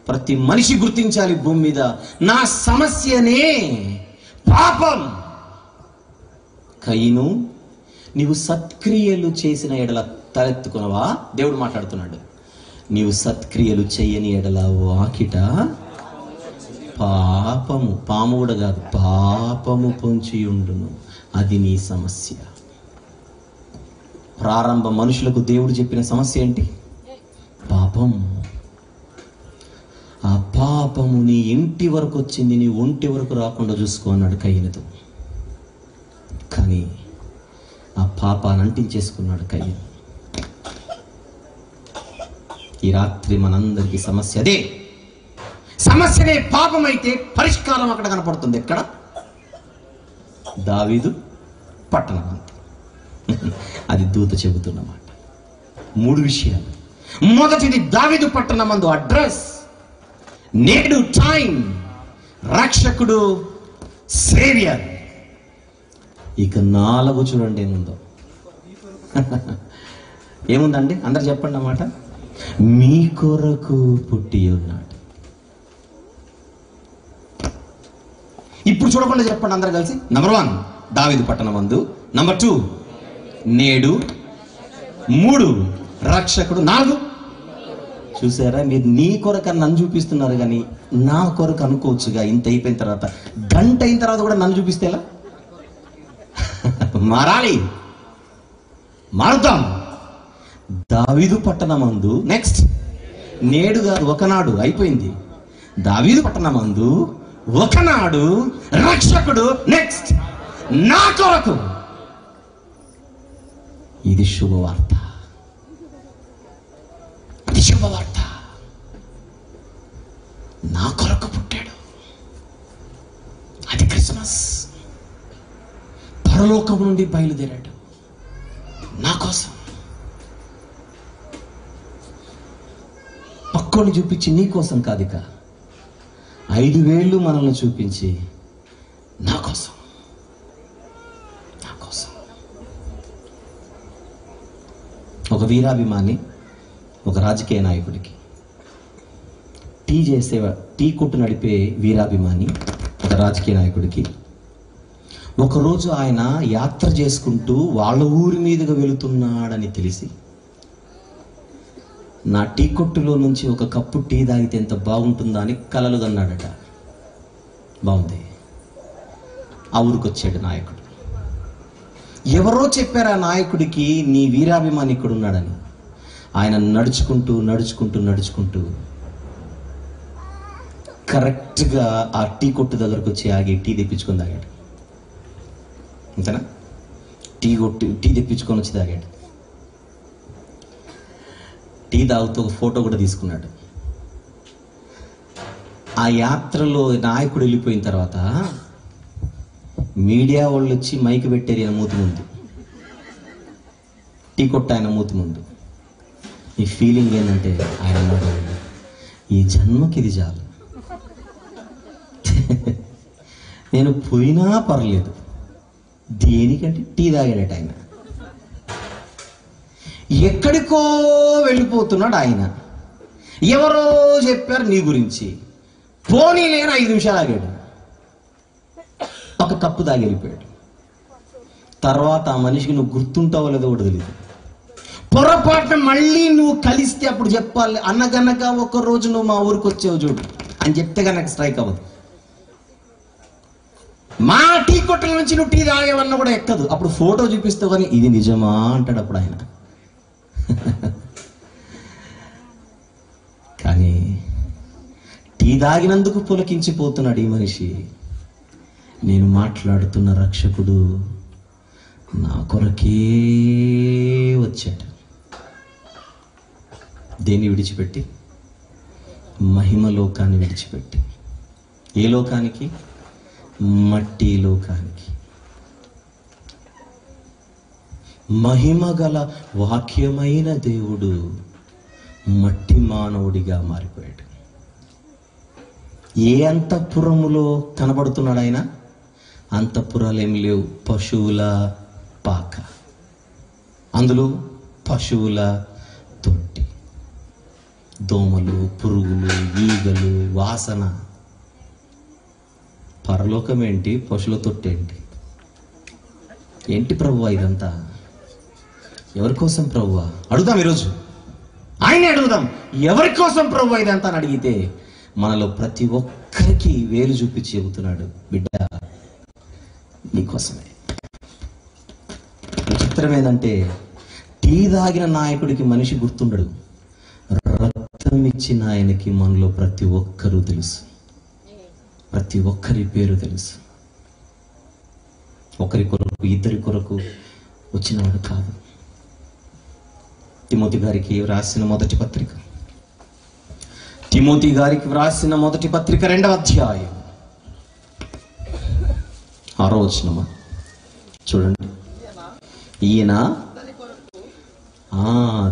ప్రతి మనిషి గుర్తించాలి భూమి మీద నా సమస్యనే పాపం. కయీను, నీవు సత్క్రియలు చేసిన ఎడల తలెత్తుకునవా? దేవుడు మాట్లాడుతున్నాడు. నీవు సత్క్రియలు చెయ్యని ఎడల వాకిట పాపము, పాము కూడా కాదు, పాపము పొంచి ఉండును. అది నీ సమస్య. ప్రారంభ మనుషులకు దేవుడు చెప్పిన సమస్య ఏంటి? పాపం. ఆ పాపము నీ ఇంటి వరకు వచ్చింది, నీ ఒంటి వరకు రాకుండా చూసుకో అన్నాడు కయీనుతో. కానీ ఆ పాపాన్ని అంటించేసుకున్నాడు కయీను. ఈ రాత్రి మనందరికీ సమస్య అదే. సమస్యనే పాపం అయితే పరిష్కారం అక్కడ కనపడుతుంది. ఎక్కడ? దావీదు పట్టణం. అది దూత చెబుతున్నమాట. 3 విషయాలు. మొదటిది దావీదు పట్టణమందు అడ్రస్, నేడు టైం, రక్షకుడు, సేవియర్. ఇక 4 చూడండి ఏముందో. ఏముందండి? అందరు చెప్పండి అన్నమాట. మీ కొరకు పుట్టి ఉన్నాడు. ఇప్పుడు చూడకుండా చెప్పండి అందరు కలిసి. నంబర్ 1 దావీదు పట్టణమందు, నంబర్ 2 నేడు, 3 రక్షకుడు, 4 చూసారా? మీరు నీ కొరకు నన్ను చూపిస్తున్నారు కానీ నా కొరకు అనుకోవచ్చుగా. ఇంత అయిపోయిన తర్వాత, గంట అయిన తర్వాత కూడా నన్ను చూపిస్తే ఎలా? మారాలి, మారుతాం. దావీదు పట్టణమందు, నెక్స్ట్ నేడు కాదు ఒకనాడు, అయిపోయింది. దావీదు పట్టణమందు ఒకనాడు రక్షకుడు, నెక్స్ట్ నా కొరకు. ఇది శుభవార్త, ఇది శుభవార్త. నా కొరకు పుట్టాడు. అది క్రిస్మస్. పరలోకం నుండి బయలుదేరాడు నా కోసం. పక్కని చూపించి నీ కోసం కాదిక, 5 వేళ్ళు మనల్ని చూపించి నా కోసం, నా కోసం. ఒక వీరాభిమాని ఒక రాజకీయ నాయకుడికి, టీ కొట్టు నడిపే వీరాభిమాని ఒక రాజకీయ నాయకుడికి, ఒకరోజు ఆయన యాత్ర చేసుకుంటూ వాళ్ళ ఊరి మీదుగా వెళుతున్నాడని తెలిసి, నా టీ కొట్టులో నుంచి ఒక కప్పు టీ తాగితే ఎంత బాగుంటుందా అని కలలు కన్నాడట. బాగుంది. ఆ ఊరికి వచ్చాడు నాయకుడు. ఎవరో చెప్పారు ఆ నాయకుడికి, నీ వీరాభిమాని ఇక్కడ ఉన్నాడని. ఆయన నడుచుకుంటూ నడుచుకుంటూ నడుచుకుంటూ కరెక్ట్గా ఆ టీ కొట్టు దగ్గరకు వచ్చి ఆగి టీ తెప్పించుకొని తాగాడు. అంతేనా? టీ తెప్పించుకొని వచ్చి తాగాడు. టీ తాగుతూ ఒక ఫోటో కూడా తీసుకున్నాడు. ఆ యాత్రలో నాయకుడు వెళ్ళిపోయిన తర్వాత మీడియా వాళ్ళు వచ్చి మైక్ పెట్టారు ఆయన మూతి ముందు, టీ కొట్ట ఆయన మూతి ముందు. ఈ ఫీలింగ్ ఏంటంటే ఆయన అన్నాడు, ఈ జన్మకి ఇది చాలు, నేను పోయినా పర్లేదు. దేనికంటే టీ తాగాడట ఆయన. ఎక్కడికో వెళ్ళిపోతున్నాడు ఆయన. ఎవరో చెప్పారు నీ గురించి, పోనీ లేని 5 నిమిషాలు ఆగాడు, ఒక కప్పు తాగి వెళ్ళిపోయాడు. తర్వాత ఆ మనిషికి నువ్వు గుర్తుంటావో లేదో కూడా తెలియదు. పొరపాటున మళ్ళీ నువ్వు కలిస్తే అప్పుడు చెప్పాలి, అన్నగనక ఒక రోజు నువ్వు మా ఊరికి వచ్చావు చూడు అని చెప్తే కనుక స్ట్రైక్ అవ్వదు. మా టీ కొట్టల నుంచి నువ్వు టీ తాగేవన్నా కూడా ఎక్కదు. అప్పుడు ఫోటో చూపిస్తావు కానీ ఇది నిజమా అంటాడు అప్పుడు ఆయన. కానీ టీ తాగినందుకు పులకించిపోతున్నాడు ఈ మనిషి. నేను మాట్లాడుతున్న రక్షకుడు నా కొరకే వచ్చాడు. దేన్ని విడిచిపెట్టి? మహిమ లోకాన్ని విడిచిపెట్టి. ఏ లోకానికి? మట్టి లోకానికి. మహిమ గల వాక్యమైన దేవుడు మట్టి మానవుడిగా మారిపోయాడు. ఏ అంతఃపురములో కనబడుతున్నాడు ఆయన? అంతఃపురాలు ఏమి లేవు, పశువుల పాక, అందులో పశువుల తొట్టి, దోమలు, పురుగులు, ఈగలు, వాసన. పరలోకం ఏంటి, పశువుల తొట్టి ఏంటి? ఏంటి ప్రభువా ఇదంతా? ఎవరి కోసం ప్రభువా? అడుగుదాం ఈరోజు, ఆయనే అడుగుదాం. ఎవరి కోసం ప్రభువా ఇదంతా అని అడిగితే మనలో ప్రతి ఒక్కరికి వేలు చూపించి చెబుతున్నాడు, బిడ్డ నీకోసమే. విచిత్రం ఏంటంటే టీ తాగిన నాయకుడికి మనిషి గుర్తుండడు, రక్తం ఇచ్చిన ఆయనకి మనలో ప్రతి ఒక్కరూ తెలుసు, ప్రతి ఒక్కరి పేరు తెలుసు. ఒకరి కొరకు ఇద్దరి కొరకు వచ్చినవాడు కాదు. తిమోతి గారికి వ్రాసిన మొదటి పత్రిక, తిమోతి గారికి వ్రాసిన మొదటి పత్రిక 2వ అధ్యాయం 6వ వచనమా చూడండి. ఈయన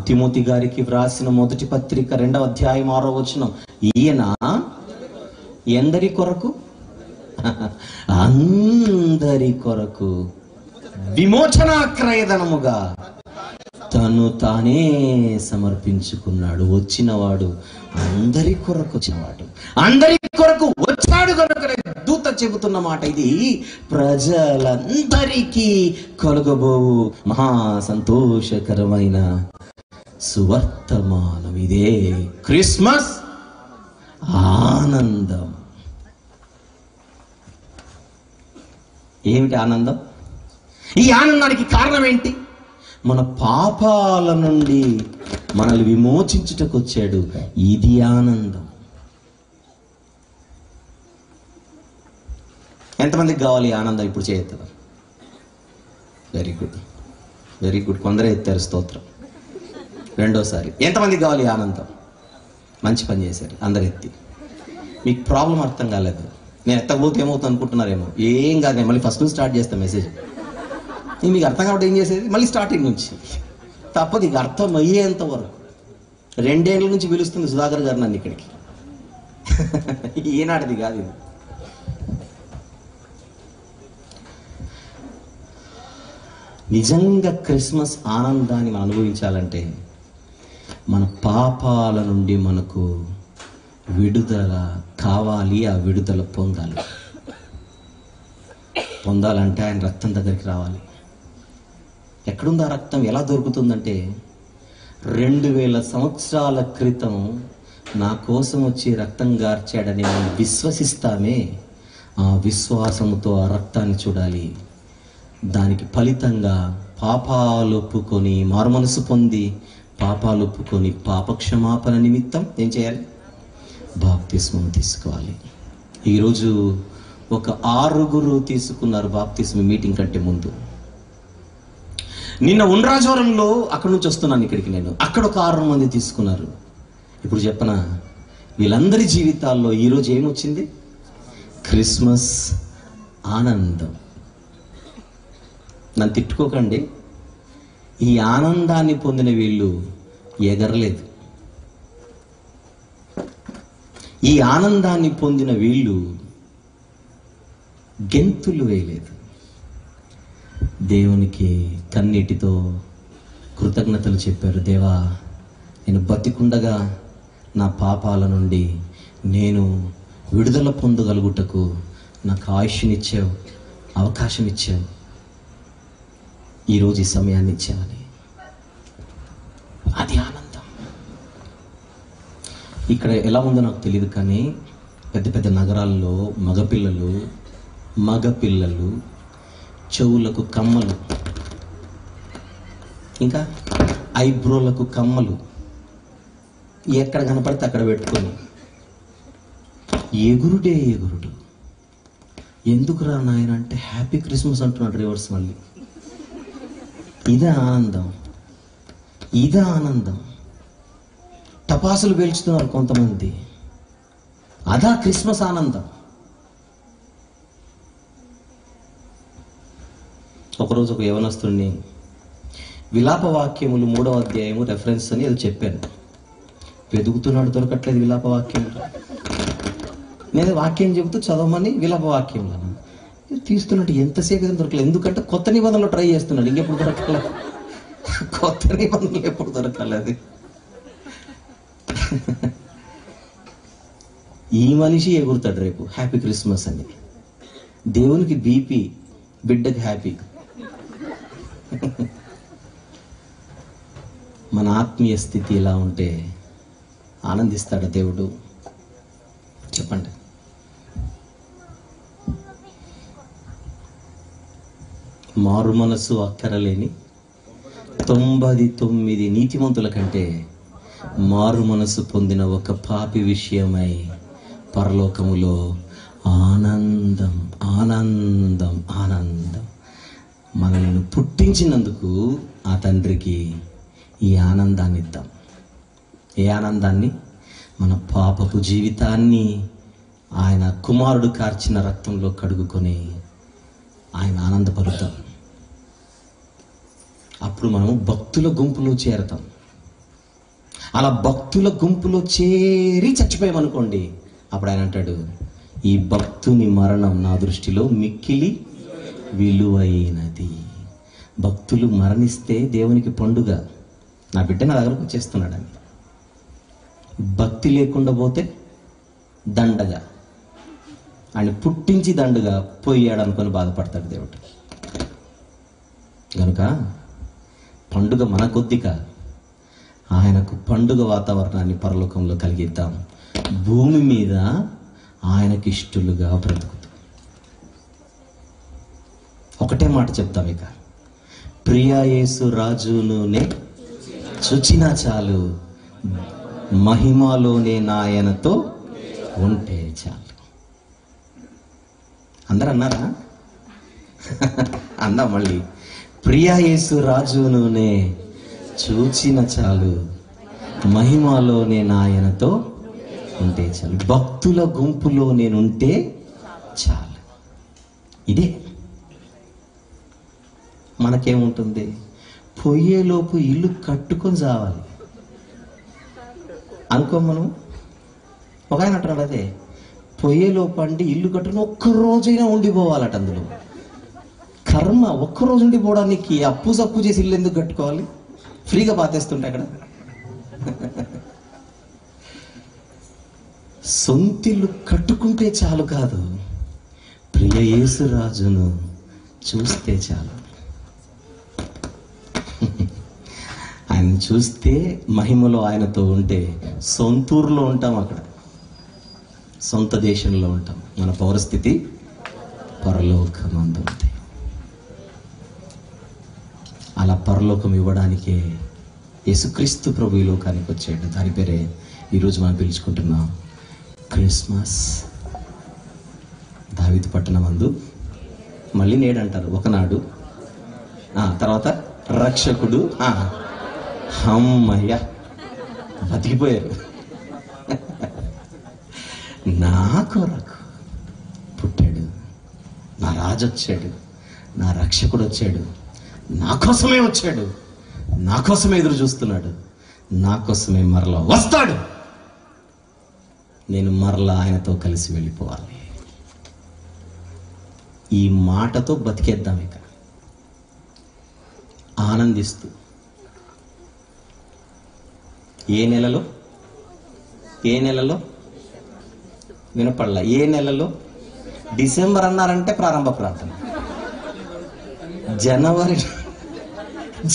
తిమోతి గారికి వ్రాసిన మొదటి పత్రిక 2వ అధ్యాయం 6వ వచనం, ఈయన ఎందరి కొరకు? అందరి కొరకు విమోచనాక్రయధనముగా తను తానే సమర్పించుకున్నాడు. వచ్చినవాడు అందరి కొరకు వచ్చినవాడు, అందరి కొరకు వచ్చాడు కనుక దూత చెబుతున్న మాట ఇది. ప్రజలందరికీ కలుగబోవు మహా సంతోషకరమైన సువర్తమానం ఇదే క్రిస్మస్ ఆనందం. ఏమిటి ఆనందం? ఈ ఆనందానికి కారణం ఏంటి? మన పాపాల నుండి మనల్ని విమోచించుటకు వచ్చాడు. ఇది ఆనందం. ఎంతమందికి కావాలి ఆనందం? ఇప్పుడు చేయొద్దు. Very good, very good. కొందరే ఎత్తారు, స్తోత్రం. రెండోసారి ఎంతమందికి కావాలి ఆనందం? మంచి పని చేశారు, అందరు ఎత్తి. మీకు ప్రాబ్లం అర్థం కాలేదు. నేను ఎత్తకపోతే ఏమవుతుంది అనుకుంటున్నారేమో. ఏం కాదు, నేను మళ్ళీ ఫస్ట్ నుంచి స్టార్ట్ చేస్తాను మెసేజ్. మీకు అర్థం కాబట్టి ఏం చేసేది, మళ్ళీ స్టార్టింగ్ నుంచి. తప్పదు, ఇక అర్థం అయ్యేంత వరకు. 2 ఏళ్ళ నుంచి పిలుస్తుంది సుధాకర్ గారు నన్ను ఇక్కడికి. ఈనాటిది కాదు ఇది. నిజంగా క్రిస్మస్ ఆనందాన్ని మనం అనుభవించాలంటే మన పాపాల నుండి మనకు విడుదల కావాలి. ఆ విడుదల పొందాలంటే ఆయన రక్తం దగ్గరికి రావాలి. ఎక్కడుంది ఆ రక్తం? ఎలా దొరుకుతుందంటే 2000 సంవత్సరాల క్రితం నా కోసం వచ్చి రక్తం గార్చాడని మనం విశ్వసిస్తామే, ఆ విశ్వాసముతో ఆ రక్తాన్ని చూడాలి. దానికి ఫలితంగా పాపాలు ఒప్పుకొని, మారుమనసు పొంది పాపాలు ఒప్పుకొని పాపక్షమాపణ నిమిత్తం ఏం చేయాలి? బాప్తిస్మం తీసుకోవాలి. ఈరోజు ఒక 6 తీసుకున్నారు బాప్తిస్మ మీటింగ్ కంటే ముందు. నిన్న ఉండ్రాజవరంలో అక్కడి నుంచి వస్తున్నాను ఇక్కడికి నేను. అక్కడ ఒక 6 మంది తీసుకున్నారు. ఇప్పుడు చెప్పనా, వీళ్ళందరి జీవితాల్లో ఈరోజు ఏమొచ్చింది? క్రిస్మస్ ఆనందం. నన్ను తిట్టుకోకండి, ఈ ఆనందాన్ని పొందిన వీళ్ళు ఎగరలేదు. ఈ ఆనందాన్ని పొందిన వీళ్ళు గెంతులు వేయలేదు. దేవునికి కన్నీటితో కృతజ్ఞతలు చెప్పారు. దేవా, నేను బతికుండగా నా పాపాల నుండి నేను విడుదల పొందగలుగుటకు నాకు ఆయుష్నిచ్చావు, అవకాశం ఇచ్చావు, ఈరోజు ఈ సమయాన్ని ఇచ్చావని. అది ఆనందం. ఇక్కడ ఎలా ఉందో నాకు తెలియదు, కానీ పెద్ద పెద్ద నగరాల్లో మగపిల్లలు చెవులకు కమ్మలు, ఇంకా ఐబ్రోలకు కమ్మలు ఎక్కడ కనపడితే అక్కడ పెట్టుకొని ఎగురుడే ఎగురుడు. ఎందుకురా నాయన అంటే హ్యాపీ క్రిస్మస్ అంటున్నాడు రివర్స్ మళ్ళీ. ఇదే ఆనందం, ఇదే ఆనందం. టపాసులు పేల్చుతున్నారు కొంతమంది, అదా క్రిస్మస్ ఆనందం. ఒకరోజు ఒక యవనస్తుడిని విలాప వాక్యములు 3వ అధ్యాయము రెఫరెన్స్ అని అది చెప్పాను. వెతుకుతున్నాడు, దొరకట్లేదు విలాప వాక్యములు. నేను వాక్యం చెబుతూ చదవమని విలాప వాక్యములను తీస్తున్నట్టు ఎంతసేపు దొరకలేదు. ఎందుకంటే కొత్త నిబంధనలు ట్రై చేస్తున్నాడు. ఇంకెప్పుడు దొరకలేదు, కొత్త నిబంధనలు ఎప్పుడు దొరకలేదు. ఈ మనిషి ఎగురుతాడు రేపు హ్యాపీ క్రిస్మస్ అని. దేవునికి బీపీ, బిడ్డకి హ్యాపీ. మన ఆత్మీయ స్థితి ఇలా ఉంటే ఆనందిస్తాడా దేవుడు? చెప్పండి. మారు మనసు అక్కరలేని 99 నీతిమంతుల కంటే మారు మనసు పొందిన ఒక పాపి విషయమై పరలోకములో ఆనందం, ఆనందం, ఆనందం. మనల్ని పుట్టించినందుకు ఆ తండ్రికి ఈ ఆనందాన్ని ఇద్దాం. ఏ ఆనందాన్ని? మన పాపపు జీవితాన్ని ఆయన కుమారుడు కార్చిన రక్తంలో కడుగుకొని ఆయన ఆనందపరుద్దాం. అప్పుడు మనము భక్తుల గుంపులో చేరతాం. అలా భక్తుల గుంపులో చేరి చచ్చిపోయామనుకోండి, అప్పుడు ఆయన అంటాడు, ఈ భక్తుని మరణం నా దృష్టిలో మిక్కిలి విలువైనది. భక్తులు మరణిస్తే దేవునికి పండుగ. నా బిడ్డ నా దగ్గరకు వచ్చేస్తున్నాడని. భక్తి లేకుండా పోతే దండగా, ఆయన పుట్టించి దండగా పోయాడు అనుకొని బాధపడతాడు దేవుడు. కనుక పండుగ మన కొద్దిక ఆయనకు పండుగ వాతావరణాన్ని పరలోకంలో కలిగిద్దాం. భూమి మీద ఆయనకి ఇష్టలుగా బ్రతుకుతాం. ఒకటే మాట చెప్తాం, ఇక ప్రియా యేసు రాజునునే చూచినా చాలు, మహిమలోనే నాయనతో ఉంటే చాలు. అందరూ అన్నారా? అన్నా మళ్ళీ, ప్రియా యేసు రాజునునే చూచిన చాలు, మహిమలోనే నాయనతో ఉంటే చాలు, భక్తుల గుంపులో నేనుంటే చాలు. ఇదే మనకేముంటుంది? పొయ్యేలోపు ఇల్లు కట్టుకొని చావాలి అనుకో. మనం ఒక ఆయన అంటున్నాడు, అదే పొయ్యేలోపు అంటే ఇల్లు కట్టుకుని ఒక్కరోజైనా ఉండిపోవాలట. అందులో కర్మ. ఒక్కరోజు ఉండిపోవడానికి అప్పు సప్పు చేసి ఇల్లు ఎందుకు కట్టుకోవాలి? ఫ్రీగా పాతేస్తుంటే అక్కడ. సొంతిల్లు కట్టుకుంటే చాలు కాదు, ప్రియ యేసు రాజును చూస్తే చాలు. ఆయన చూస్తే మహిమలో ఆయనతో ఉంటే సొంతూరులో ఉంటాం, అక్కడ సొంత దేశంలో ఉంటాం. మన పౌరస్థితి పరలోకమందు ఉంది. అలా పరలోకం ఇవ్వడానికే యేసుక్రీస్తు ప్రభు ఈ లోకానికి వచ్చాడు. దాని పేరే ఈరోజు మనం పిలుచుకుంటున్నాం క్రిస్మస్. దావీదు పట్టణమందు మళ్ళీ నేడంటారు, ఒకనాడు, తర్వాత రక్షకుడు. అమ్మయ్య, బతికిపోయారు. నా కొరకు పుట్టాడు, నా రాజు వచ్చాడు, నా రక్షకుడు వచ్చాడు, నా కోసమే వచ్చాడు, నా కోసమే ఎదురు చూస్తున్నాడు, నా కోసమే మరలా వస్తాడు. నేను మరలా ఆయనతో కలిసి వెళ్ళిపోవాలి. ఈ మాటతో బతికేద్దాం, ఇక ఆనందిస్తూ. ఏ నెలలో వినపడలా? ఏ నెలలో? డిసెంబర్ అన్నారంటే ప్రారంభ ప్రార్థన.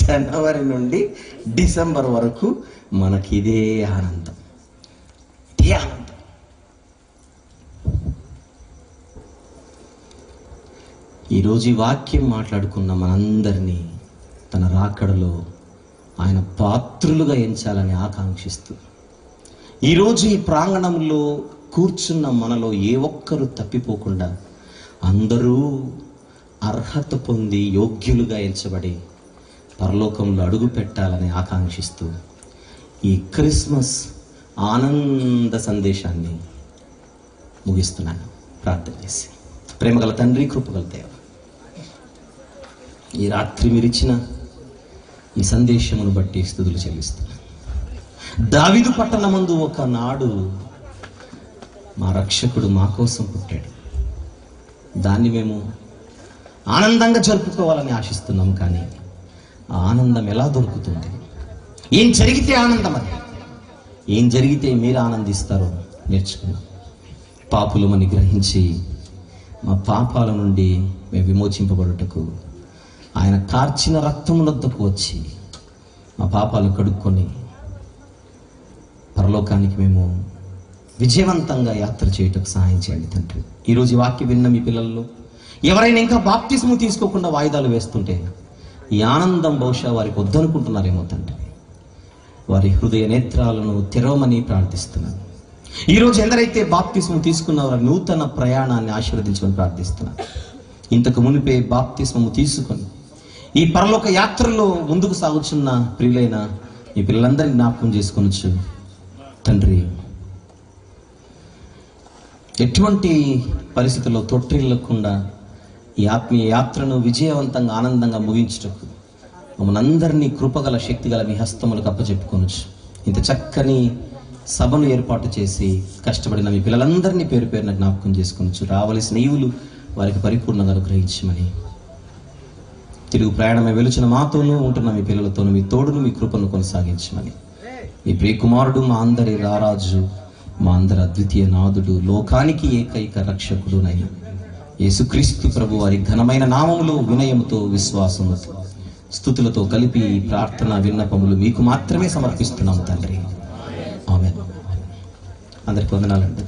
జనవరి నుండి డిసెంబర్ వరకు మనకి ఇదే ఆనందం, ఇదే ఆనందం. ఈరోజు ఈ వాక్యం మాట్లాడుకున్న మనందరినీ తన రాకడలో ఆయన పాత్రులుగా ఎంచాలని ఆకాంక్షిస్తూ, ఈరోజు ఈ ప్రాంగణంలో కూర్చున్న మనలో ఏ ఒక్కరు తప్పిపోకుండా అందరూ అర్హత పొంది యోగ్యులుగా ఎంచబడి పరలోకంలో అడుగు పెట్టాలని ఆకాంక్షిస్తూ ఈ క్రిస్మస్ ఆనంద సందేశాన్ని ముగిస్తున్నాను ప్రార్థన చేసి. ప్రేమగల తండ్రి, కృపగల దేవ, ఈ రాత్రి మీరిచ్చిన ఈ సందేశమును బట్టి స్తుతులు చెల్లిస్తున్నాను. దావీదు పట్టణమందు ఒకనాడు మా రక్షకుడు మా కోసం పుట్టాడు. దాన్ని మేము ఆనందంగా జరుపుకోవాలని ఆశిస్తున్నాం. కానీ ఆ ఆనందం ఎలా దొరుకుతుంది? ఏం జరిగితే ఆనందం? అది ఏం జరిగితే మీరు ఆనందిస్తారో నేర్చుకున్నాం. పాపులమని గ్రహించి మా పాపాల నుండి మేము విమోచింపబడుటకు ఆయన కార్చిన రక్తమునొద్దకు వచ్చి మా పాపాలు కడుక్కొని పరలోకానికి మేము విజయవంతంగా యాత్ర చేయటకు సహాయం చేయండి తండ్రి. ఈరోజు ఈ వాక్యం విన్న మీ పిల్లల్లో ఎవరైనా ఇంకా బాప్తిస్ము తీసుకోకుండా వాయిదాలు వేస్తుంటే ఈ ఆనందం బహుశా వారికి వద్దనుకుంటున్నారేమో తండ్రి. వారి హృదయ నేత్రాలను తెరవమని ప్రార్థిస్తున్నాను. ఈరోజు ఎందరైతే బాప్తిస్ము తీసుకున్నారో నూతన ప్రయాణాన్ని ఆశీర్వదించమని ప్రార్థిస్తున్నాను. ఇంతకు మునిపే బాప్తిస్మము తీసుకొని ఈ పరలోక యాత్రలో ముందుకు సాగుతున్న ప్రియులైన ఈ పిల్లలందరినీ జ్ఞాపకం చేసుకొనొచ్చు తండ్రి. ఎటువంటి పరిస్థితుల్లో తొట్టిల్లకుండా ఈ ఆత్మీయ యాత్రను విజయవంతంగా ఆనందంగా ముగించుటకు మమ్మల్ని అందరినీ కృపగల శక్తిగల మీ హస్తములకు అప్పచెప్పుకొనొచ్చు. ఇంత చక్కని సభను ఏర్పాటు చేసి కష్టపడిన మీ పిల్లలందరినీ పేరు పేరున జ్ఞాపకం చేసుకొనొచ్చు. రావలసిన ఈవులు వారికి పరిపూర్ణంగా అనుగ్రహించమని తిరుగు ప్రయాణమే వెలుచిన మాతోనూ ఉంటున్న మీ పిల్లలతోనూ మీ తోడును మీ కృపను కొనసాగించమని ఈ ప్రియకుమారుడు మా అందరి రారాజు మా అందరి అద్వితీయ నాథుడు లోకానికి ఏకైక రక్షకుడునైన యేసుక్రీస్తు ప్రభు వారి ఘనమైన నామములో వినయముతో విశ్వాసముతో స్తుతులతో కలిపి ఈ ప్రార్థన విన్నపములు మీకు మాత్రమే సమర్పిస్తున్నాము తండ్రి. ఆమేన్. అందరికీ వందనాలండి.